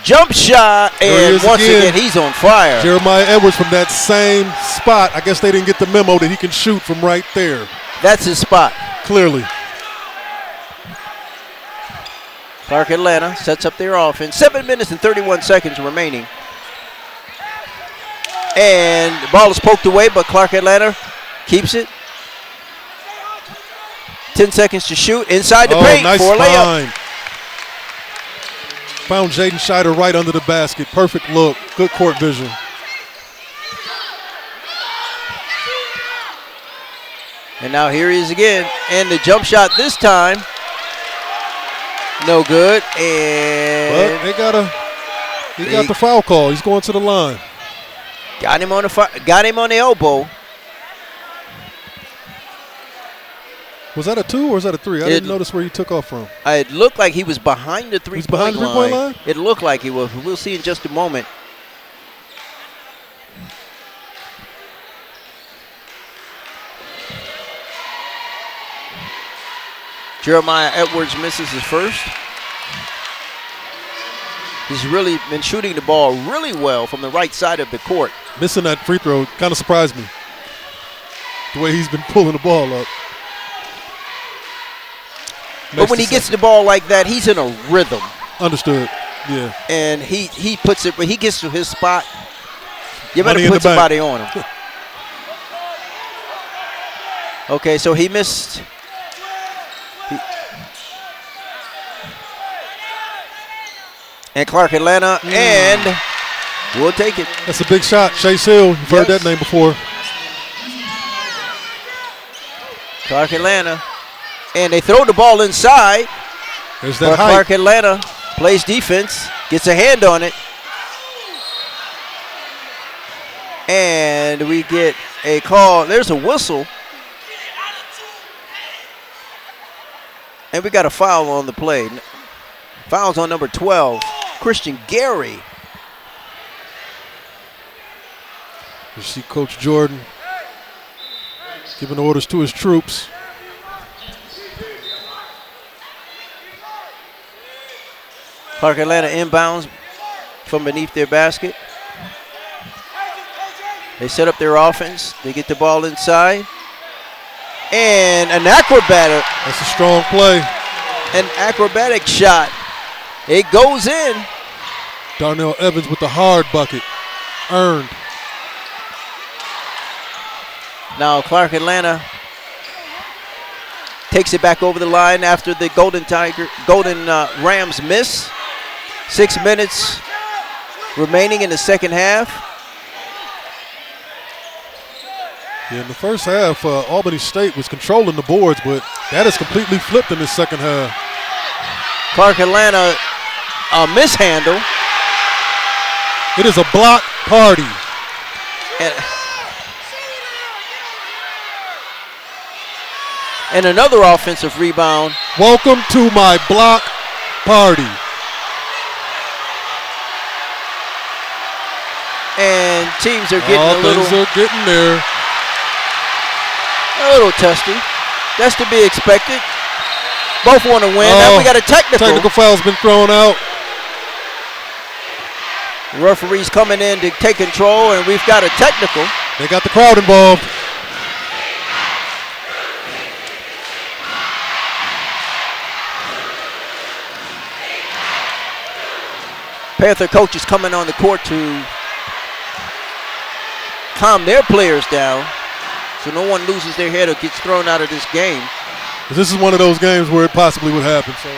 Jump shot, and once again, he's on fire. Jeremiah Edwards from that same spot. I guess they didn't get the memo that he can shoot from right there. That's his spot. Clearly. Clark Atlanta sets up their offense. 7 minutes and 31 seconds remaining. And the ball is poked away, but Clark Atlanta keeps it. 10 seconds to shoot inside the paint nice for a layup. find. Found Jaden Scheider right under the basket. Perfect look. Good court vision. And now here he is again. And the jump shot this time. No good. And but he got the foul call. He's going to the line. Got him on the elbow. Was that a 2 or was that a 3? I didn't notice where he took off from. It looked like he was behind the three-point line. It looked like he was. We'll see in just a moment. Jeremiah Edwards misses his first. He's really been shooting the ball really well from the right side of the court. Missing that free throw kind of surprised me. The way he's been pulling the ball up. But when he gets the ball like that, he's in a rhythm. Understood. Yeah. And he puts it when he gets to his spot. You better put somebody on him. Okay, so he missed. And Clark Atlanta, and we'll take it. That's a big shot. Chase Hill, you've heard that name before. Clark Atlanta. And they throw the ball inside. There's that Clark Atlanta plays defense, gets a hand on it. And we get a call. There's a whistle. And we got a foul on the play. Foul's on number 12, Christian Gary. You see Coach Jordan giving orders to his troops. Clark Atlanta inbounds from beneath their basket. They set up their offense. They get the ball inside. And an acrobatic. That's a strong play. An acrobatic shot. It goes in. Darnell Evans with the hard bucket. Earned. Now Clark Atlanta takes it back over the line after the Golden Rams miss. 6 minutes remaining in the second half. Yeah, in the first half, Albany State was controlling the boards, but that is completely flipped in the second half. Clark Atlanta, a mishandle. It is a block party. And another offensive rebound. Welcome to my block party. And teams are getting getting there. A little testy. That's to be expected. Both want to win. Now we got a technical. Technical foul's been thrown out. The referee's coming in to take control, and we've got a technical. They got the crowd involved. Panther coaches coming on the court to calm their players down so no one loses their head or gets thrown out of this game. This is one of those games where it possibly would happen. So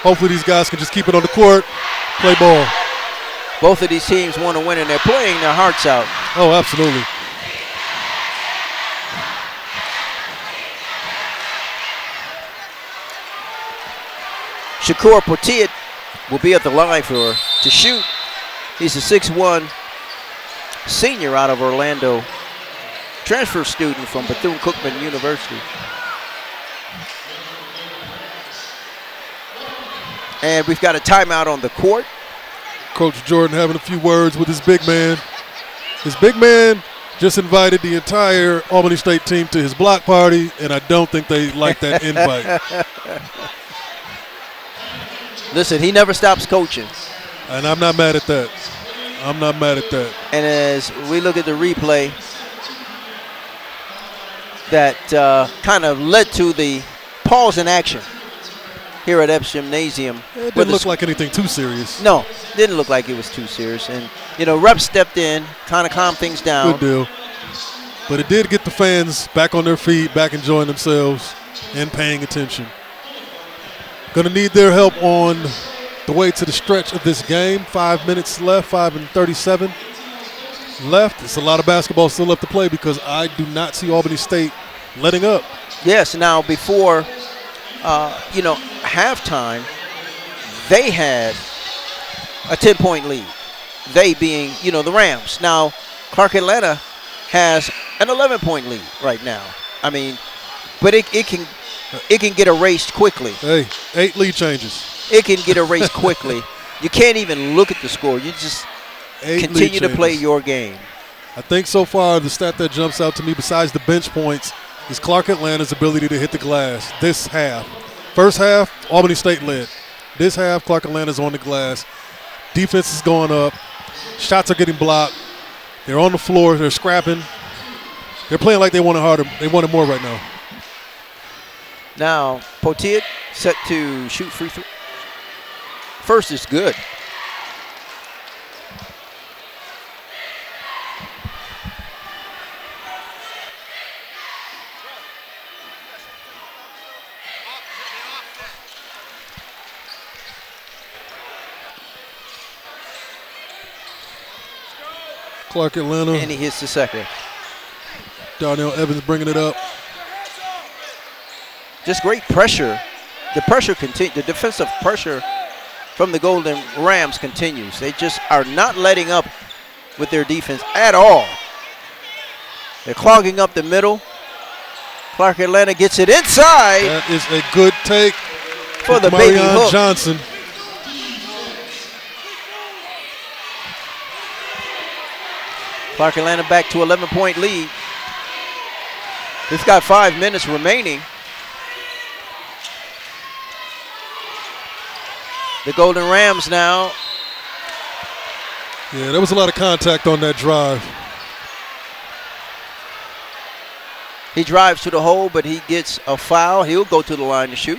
hopefully these guys can just keep it on the court, play ball. Both of these teams want to win, and they're playing their hearts out. Oh, absolutely. Shakur Potiet will be at the line to shoot. He's a 6'1" senior out of Orlando, transfer student from Bethune-Cookman University. And we've got a timeout on the court. Coach Jordan having a few words with his big man. His big man just invited the entire Albany State team to his block party, and I don't think they like that invite. Listen, he never stops coaching. And I'm not mad at that. I'm not mad at that. And as we look at the replay, that kind of led to the pause in action here at Epps Gymnasium. It didn't look like anything too serious. No, didn't look like it was too serious. And, you know, Rep stepped in, kind of calmed things down. Good deal. But it did get the fans back on their feet, back enjoying themselves and paying attention. Going to need their help on the way to the stretch of this game. 5 minutes left, 5:37 left. It's a lot of basketball still left to play because I do not see Albany State letting up. Yes, now before, halftime, they had a 10-point lead. They being, the Rams. Now, Clark Atlanta has an 11-point lead right now. I mean, but it can get erased quickly. Hey, 8 lead changes. It can get erased quickly. You can't even look at the score. You just continue to play your game. I think so far the stat that jumps out to me besides the bench points is Clark Atlanta's ability to hit the glass this half. First half, Albany State led. This half, Clark Atlanta's on the glass. Defense is going up. Shots are getting blocked. They're on the floor. They're scrapping. They're playing like they want it harder. They want it more right now. Now, Potiet set to shoot free throw. First is good. Clark Atlanta. And he hits the second. Darnell Evans bringing it up. Just great pressure. The pressure continues. The defensive pressure from the Golden Rams continues. They just are not letting up with their defense at all. They're clogging up the middle. Clark Atlanta gets it inside. That is a good take for the baby hook. Johnson. Clark Atlanta back to 11-point lead. We've got 5 minutes remaining. The Golden Rams now. Yeah, there was a lot of contact on that drive. He drives to the hole, but he gets a foul. He'll go to the line to shoot.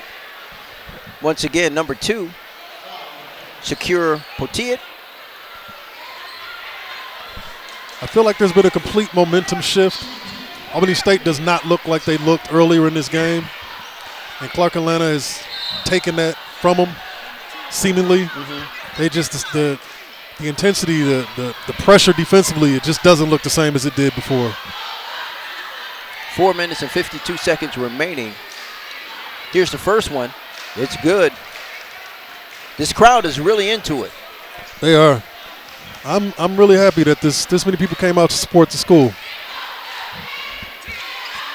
Once again, number 2, Shakur Potiet. I feel like there's been a complete momentum shift. Albany State does not look like they looked earlier in this game. And Clark Atlanta has taken that from them, seemingly. They just, the intensity, the pressure defensively, it just doesn't look the same as it did before. 4 minutes and 52 seconds remaining. Here's the first one. It's good. This crowd is really into it. They are. I'm really happy that this many people came out to support the school.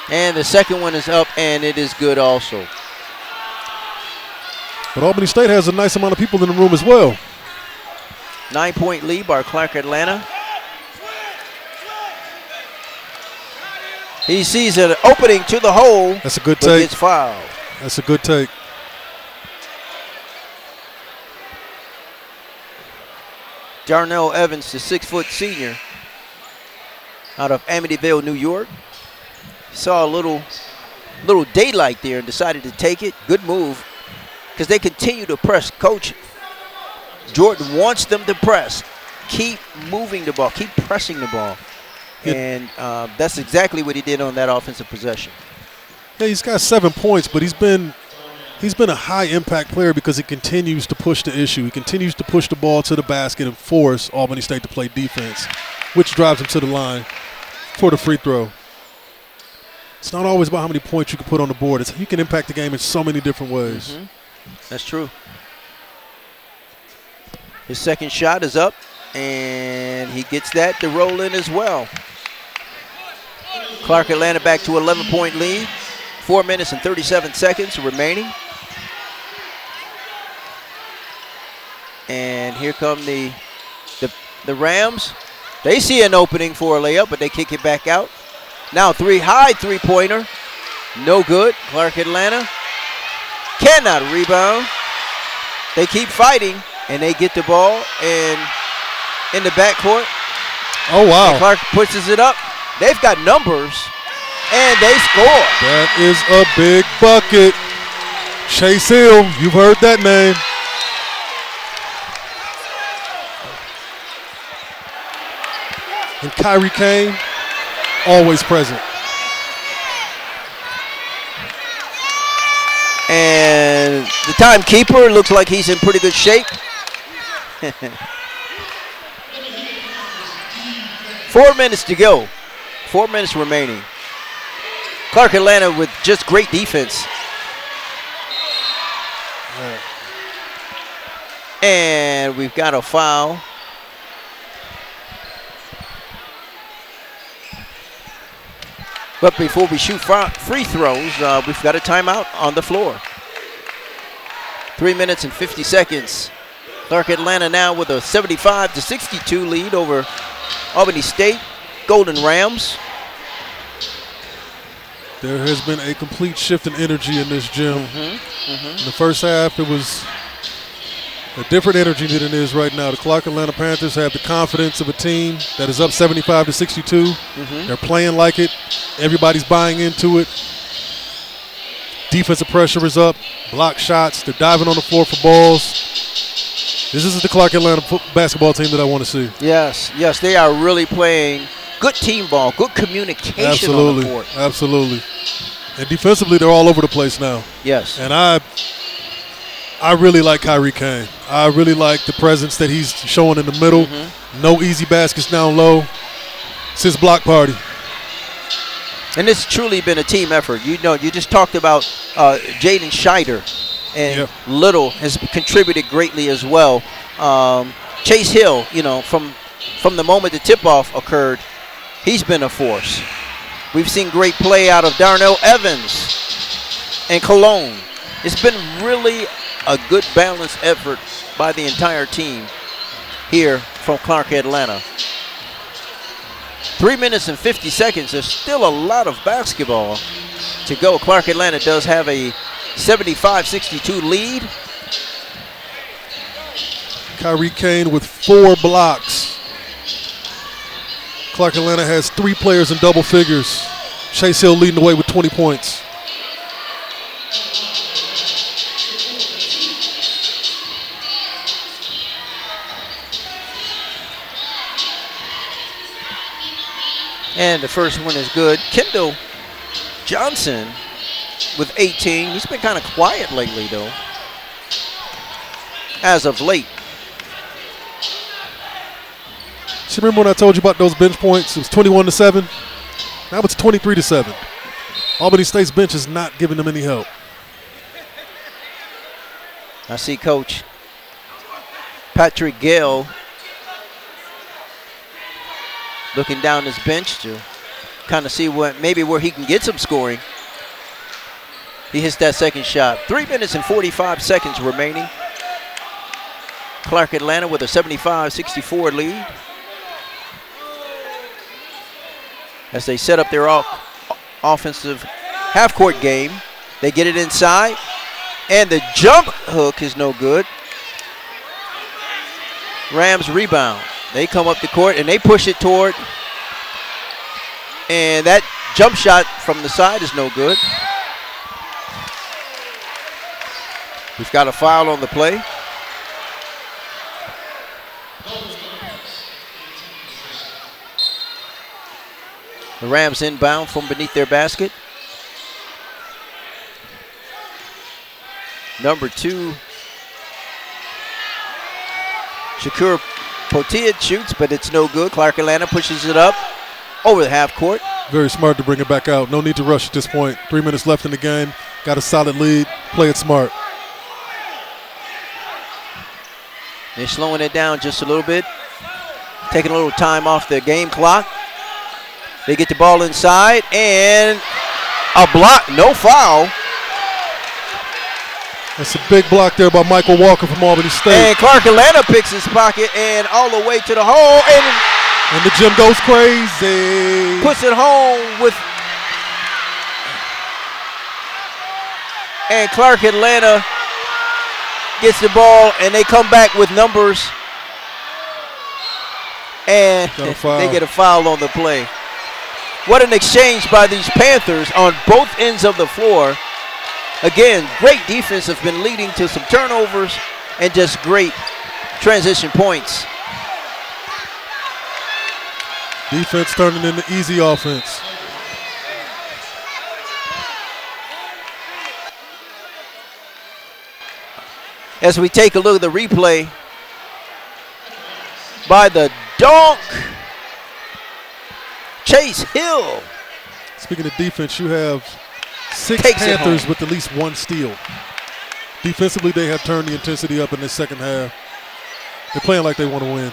And the second one is up, and it is good also. But Albany State has a nice amount of people in the room as well. 9-point lead by Clark Atlanta. He sees an opening to the hole. That's a good take. Gets fouled. That's a good take. Darnell Evans, the 6-foot senior out of Amityville, New York. Saw a little daylight there and decided to take it. Good move because they continue to press. Coach Jordan wants them to press. Keep moving the ball. Keep pressing the ball. And that's exactly what he did on that offensive possession. Yeah, he's got 7 points, but he's been a high-impact player because he continues to push the issue. He continues to push the ball to the basket and force Albany State to play defense. which drives him to the line for the free throw. It's not always about how many points you can put on the board. You can impact the game in so many different ways. Mm-hmm. That's true. His second shot is up, and he gets that to roll in as well. Clark Atlanta back to 11-point lead. 4 minutes and 37 seconds remaining. And here come the Rams. They see an opening for a layup, but they kick it back out. Now high three-pointer. No good. Clark Atlanta cannot rebound. They keep fighting, and they get the ball and in the backcourt. Oh, wow. And Clark pushes it up. They've got numbers, and they score. That is a big bucket. Chase Hill, you've heard that name. And Kyrie Kane, always present. And the timekeeper looks like he's in pretty good shape. 4 minutes to go. 4 minutes remaining. Clark Atlanta with just great defense. And we've got a foul. But before we shoot free throws, we've got a timeout on the floor. 3 minutes and 50 seconds. Clark Atlanta now with a 75-62 lead over Albany State Golden Rams. There has been a complete shift in energy in this gym. In the first half, it was a different energy than it is right now. The Clark Atlanta Panthers have the confidence of a team that is up 75-62. They're playing like it. Everybody's buying into it. Defensive pressure is up. Block shots. They're diving on the floor for balls. This is the Clark Atlanta basketball team that I want to see. Yes, they are really playing good team ball, good communication on the court. Absolutely. And defensively, they're all over the place now. Yes. And I really like Kyrie Kane. I really like the presence that he's showing in the middle. No easy baskets down low. It's his block party. And it's truly been a team effort. You know, you just talked about Jaden Scheider, and Little has contributed greatly as well. Chase Hill, you know, from the moment the tip-off occurred, he's been a force. We've seen great play out of Darnell Evans and Cologne. It's been really a good balanced effort by the entire team here from Clark Atlanta. 3 minutes and 50 seconds. There's still a lot of basketball to go. Clark Atlanta does have a 75-62 lead. Kyrie Kane with 4 blocks. Clark Atlanta has 3 players in double figures. Chase Hill leading the way with 20 points. And the first one is good. Kendall Johnson with 18. He's been kind of quiet lately, though, as of late. So remember when I told you about those bench points? It was 21-7. Now it's 23-7. Albany State's bench is not giving them any help. I see Coach Patrick Gale looking down his bench to kind of see maybe where he can get some scoring. He hits that second shot. 3 minutes and 45 seconds remaining. Clark Atlanta with a 75-64 lead. As they set up their offensive half-court game, they get it inside, and the jump hook is no good. Rams rebound. They come up the court, and they push it toward, and that jump shot from the side is no good. We've got a foul on the play. The Rams inbound from beneath their basket. Number 2, Shakur Potier shoots, but it's no good. Clark Atlanta pushes it up over the half court. Very smart to bring it back out. No need to rush at this point. 3 minutes left in the game. Got a solid lead. Play it smart. They're slowing it down just a little bit. Taking a little time off the game clock. They get the ball inside and a block, no foul. That's a big block there by Michael Walker from Albany State. And Clark Atlanta picks his pocket and all the way to the hole. And the gym goes crazy. Puts it home with. And Clark Atlanta gets the ball and they come back with numbers. And they get a foul on the play. What an exchange by these Panthers on both ends of the floor. Again, great defense has been leading to some turnovers and just great transition points. Defense turning into easy offense. As we take a look at the replay by the dunk, Chase Hill. Speaking of defense, you have 6 Takes Panthers with at least 1 steal. Defensively, they have turned the intensity up in the second half. They're playing like they want to win.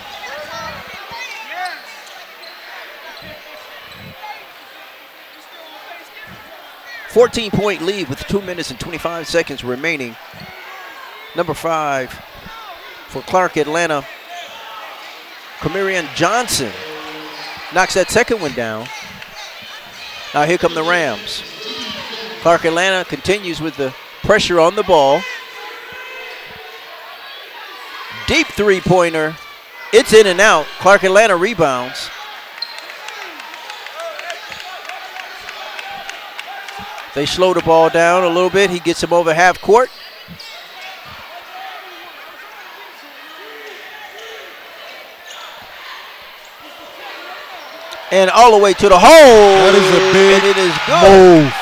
$14-point lead with 2 minutes and 25 seconds remaining. Number 5 for Clark Atlanta, Kamarian Johnson knocks that second one down. Now here come the Rams. Clark Atlanta continues with the pressure on the ball. Deep three-pointer. It's in and out. Clark Atlanta rebounds. They slow the ball down a little bit. He gets him over half court. And all the way to the hole. That is a big and it is good. move.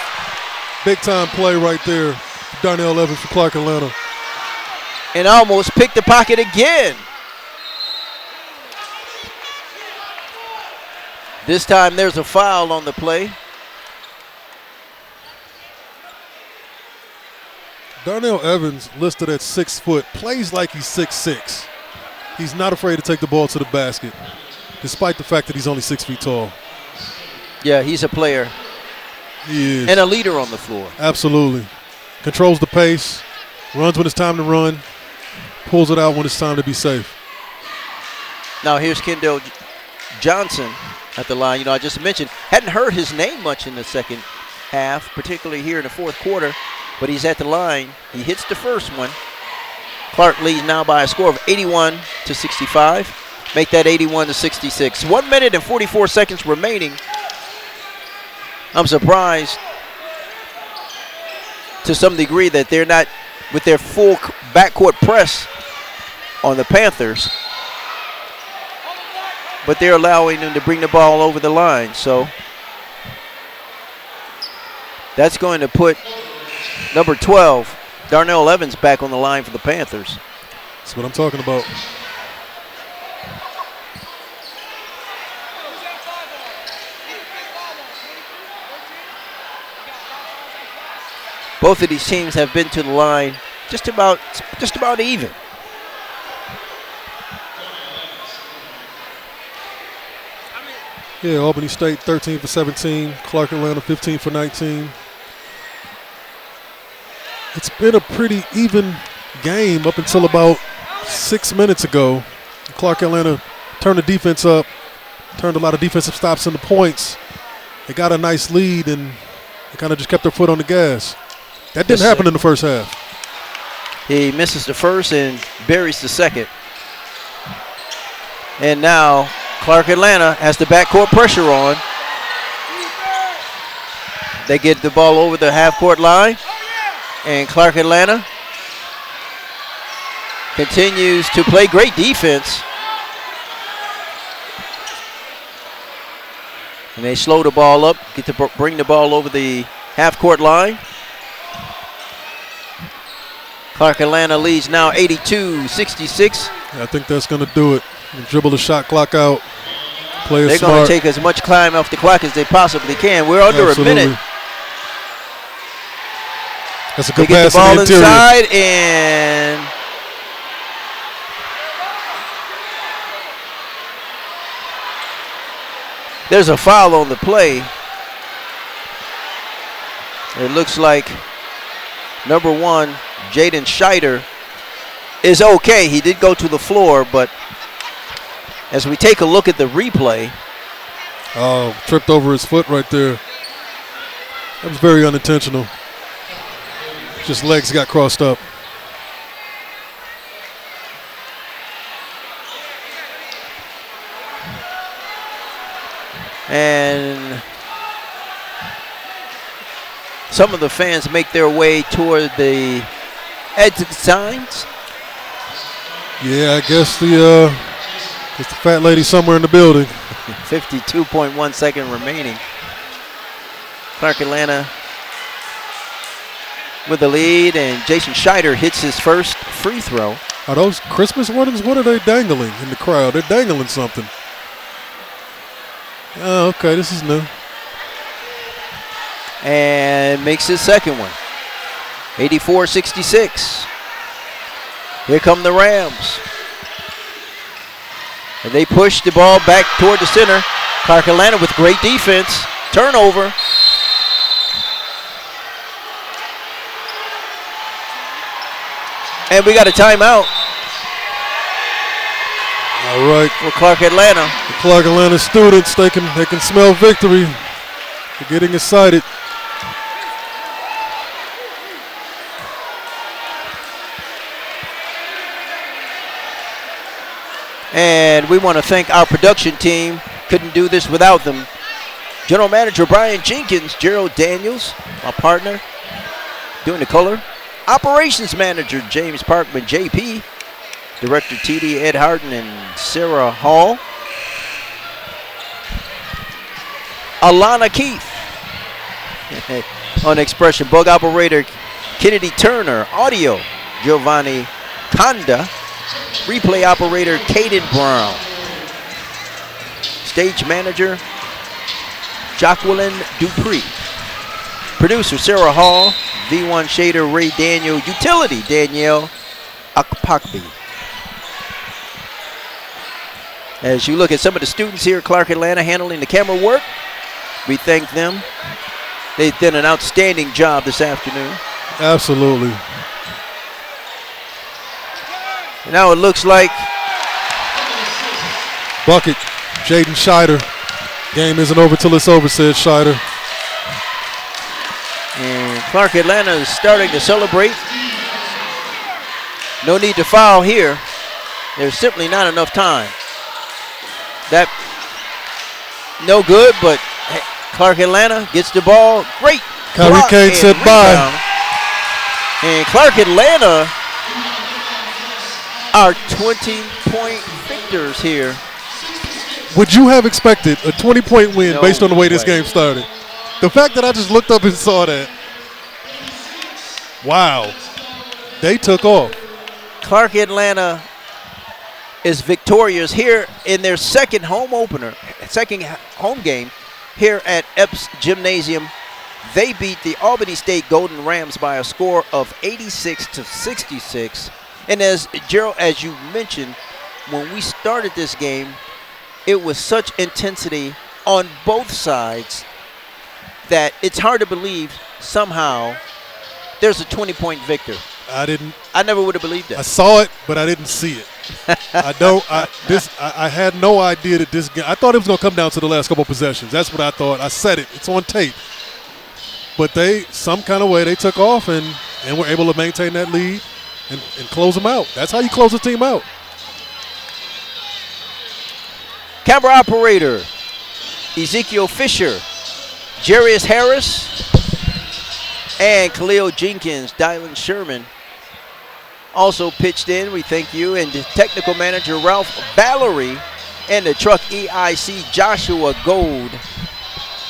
Big time play right there. Darnell Evans for Clark Atlanta. And almost picked the pocket again. This time there's a foul on the play. Darnell Evans, listed at 6 foot, plays like he's 6'6". He's not afraid to take the ball to the basket, despite the fact that he's only 6 feet tall. Yeah, he's a player. He is. And a leader on the floor. Absolutely. Controls the pace, runs when it's time to run, pulls it out when it's time to be safe. Now here's Kendall Johnson at the line. You know, I just mentioned, hadn't heard his name much in the second half, particularly here in the fourth quarter, but he's at the line. He hits the first one. Clark leads now by a score of 81-65. Make that 81-66. 1 minute and 44 seconds remaining. I'm surprised to some degree that they're not with their full backcourt press on the Panthers, but they're allowing them to bring the ball over the line. So that's going to put number 12, Darnell Evans, back on the line for the Panthers. That's what I'm talking about. Both of these teams have been to the line just about even. Yeah, Albany State 13 for 17, Clark Atlanta 15 for 19. It's been a pretty even game up until about 6 minutes ago. Clark Atlanta turned the defense up, turned a lot of defensive stops into points. They got a nice lead and they kind of just kept their foot on the gas. That didn't happen in the first half. He misses the first and buries the second. And now Clark Atlanta has the backcourt pressure on. They get the ball over the half-court line. And Clark Atlanta continues to play great defense. And they slow the ball up, get to bring the ball over the half-court line. Clark Atlanta leads now 82-66. I think that's going to do it. Dribble the shot clock out. Play it They're smart. going to take as much time off the clock as they possibly can. We're under a minute. That's a They good get pass the ball in the interior. inside, and there's a foul on the play. It looks like number 1, Jaden Scheider, is okay. He did go to the floor, but as we take a look at the replay. Oh, tripped over his foot right there. That was very unintentional. Just legs got crossed up. And some of the fans make their way toward the exit signs. Yeah, I guess the fat lady somewhere in the building. 52.1 second remaining. Clark Atlanta with the lead, and Jason Scheider hits his first free throw. Are those Christmas ones? What are they dangling in the crowd? They're dangling something. Oh, okay, this is new. And makes his second one. 84-66. Here come the Rams. And they push the ball back toward the center. Clark Atlanta with great defense. Turnover. And we got a timeout. All right. For Clark Atlanta. The Clark Atlanta students, they can smell victory. They're getting excited. And we want to thank our production team. Couldn't do this without them. General Manager Brian Jenkins, Gerald Daniels, my partner, doing the color. Operations Manager James Parkman, JP. Director TD Ed Harden and Sarah Hall. Alana Keith. On expression, bug operator Kennedy Turner. Audio, Giovanni Conda. Replay operator Caden Brown. Stage manager Jacqueline Dupree. Producer Sarah Hall. V1 Shader Ray Daniel. Utility Danielle Akpakbi. As you look at some of the students here at Clark Atlanta handling the camera work, we thank them. They've done an outstanding job this afternoon. Absolutely. Now it looks like bucket, Jaden Scheider. Game isn't over till it's over, said Scheider. And Clark Atlanta is starting to celebrate. No need to foul here. There's simply not enough time. That no good, but Clark Atlanta gets the ball. Great. Kyrie Kane said bye. And Clark Atlanta are 20-point victors here. Would you have expected a 20-point win No based on the way this way. game started? The fact that I just looked up and saw that. Wow. They took off. Clark Atlanta is victorious here in their second home game here at Epps Gymnasium. They beat the Albany State Golden Rams by a score of 86-66. And as Gerald, as you mentioned, when we started this game, it was such intensity on both sides that it's hard to believe somehow there's a 20-point victor. I never would have believed that. I saw it, but I didn't see it. I had no idea that this game, I thought it was going to come down to the last couple of possessions. That's what I thought. I said it. It's on tape. But some kind of way, they took off and were able to maintain that lead and close them out. That's how you close a team out. Camera operator, Ezekiel Fisher, Jarius Harris, and Khalil Jenkins, Dylan Sherman also pitched in. We thank you. And the technical manager, Ralph Valerie, and the truck EIC, Joshua Gold.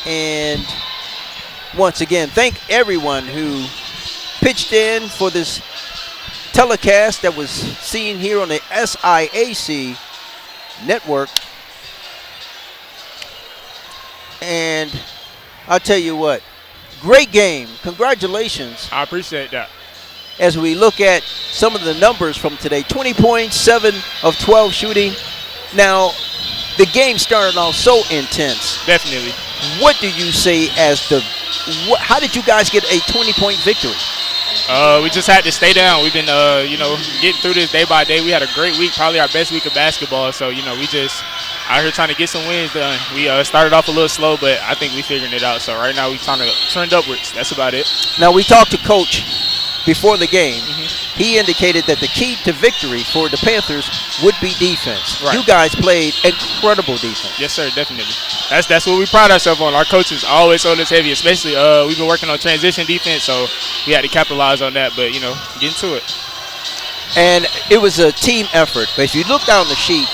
And once again, thank everyone who pitched in for this telecast that was seen here on the SIAC Network. And I'll tell you what, great game. Congratulations. I appreciate that. As we look at some of the numbers from today, 20 points, 7 of 12 shooting. Now, the game started off so intense. Definitely. What do you say as how did you guys get a 20-point victory? We just had to stay down. We've been, getting through this day by day. We had a great week, probably our best week of basketball. So, we just out here trying to get some wins done. We started off a little slow, but I think we figuring it out. So right now we trying to trend upwards. That's about it. Now, we talked to Coach before the game. He indicated that the key to victory for the Panthers would be defense. Right. You guys played incredible defense. Yes, sir, definitely. That's what we pride ourselves on. Our coaches always hold us heavy, especially we've been working on transition defense, so we had to capitalize on that, but, get into it. And it was a team effort. But if you look down the sheet,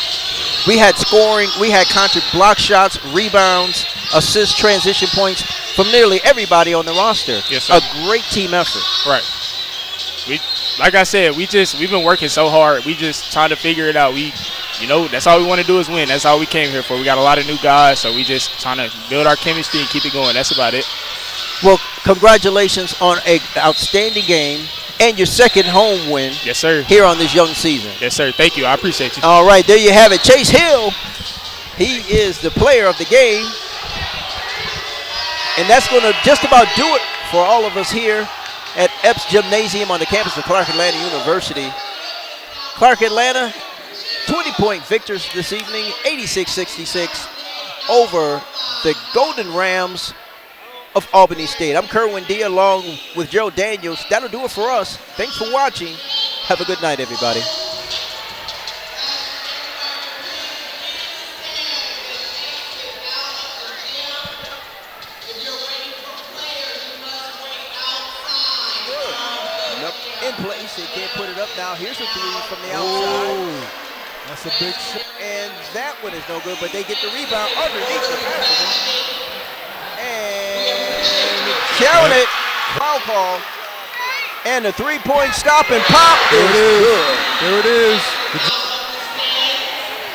we had scoring, we had block shots, rebounds, assists, transition points from nearly everybody on the roster. Yes, sir. A great team effort. Right. Like I said, we've been working so hard. We just trying to figure it out. That's all we want to do is win. That's all we came here for. We got a lot of new guys, so we just trying to build our chemistry and keep it going. That's about it. Well, congratulations on an outstanding game and your second home win. Yes, sir. Here on this young season. Yes, sir. Thank you. I appreciate you. All right, there you have it. Chase Hill, he is the player of the game. And that's going to just about do it for all of us here at Epps Gymnasium on the campus of Clark Atlanta University. Clark Atlanta, 20-point victors this evening, 86-66 over the Golden Rams of Albany State. I'm Kerwin D along with Joe Daniels. That'll do it for us. Thanks for watching. Have a good night, everybody. In place, they can't put it up now. Here's a three from the outside. Oh, that's a big shot. And that one is no good, but they get the rebound underneath the basket. And count it. Foul call. And the three-point stop and pop is good. There it is.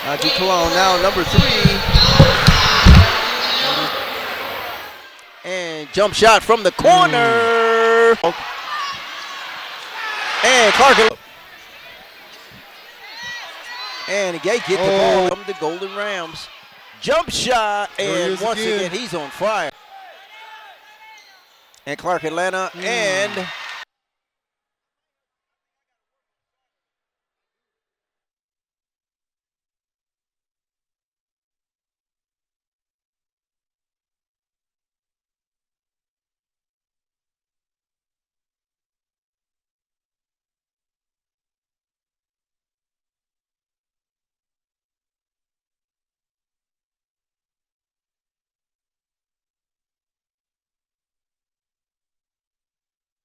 Najee Cologne now number 3. And jump shot from the corner. And Clark. And Gay get the ball from the Golden Rams. Jump shot, and once again, he's on fire. And Clark Atlanta and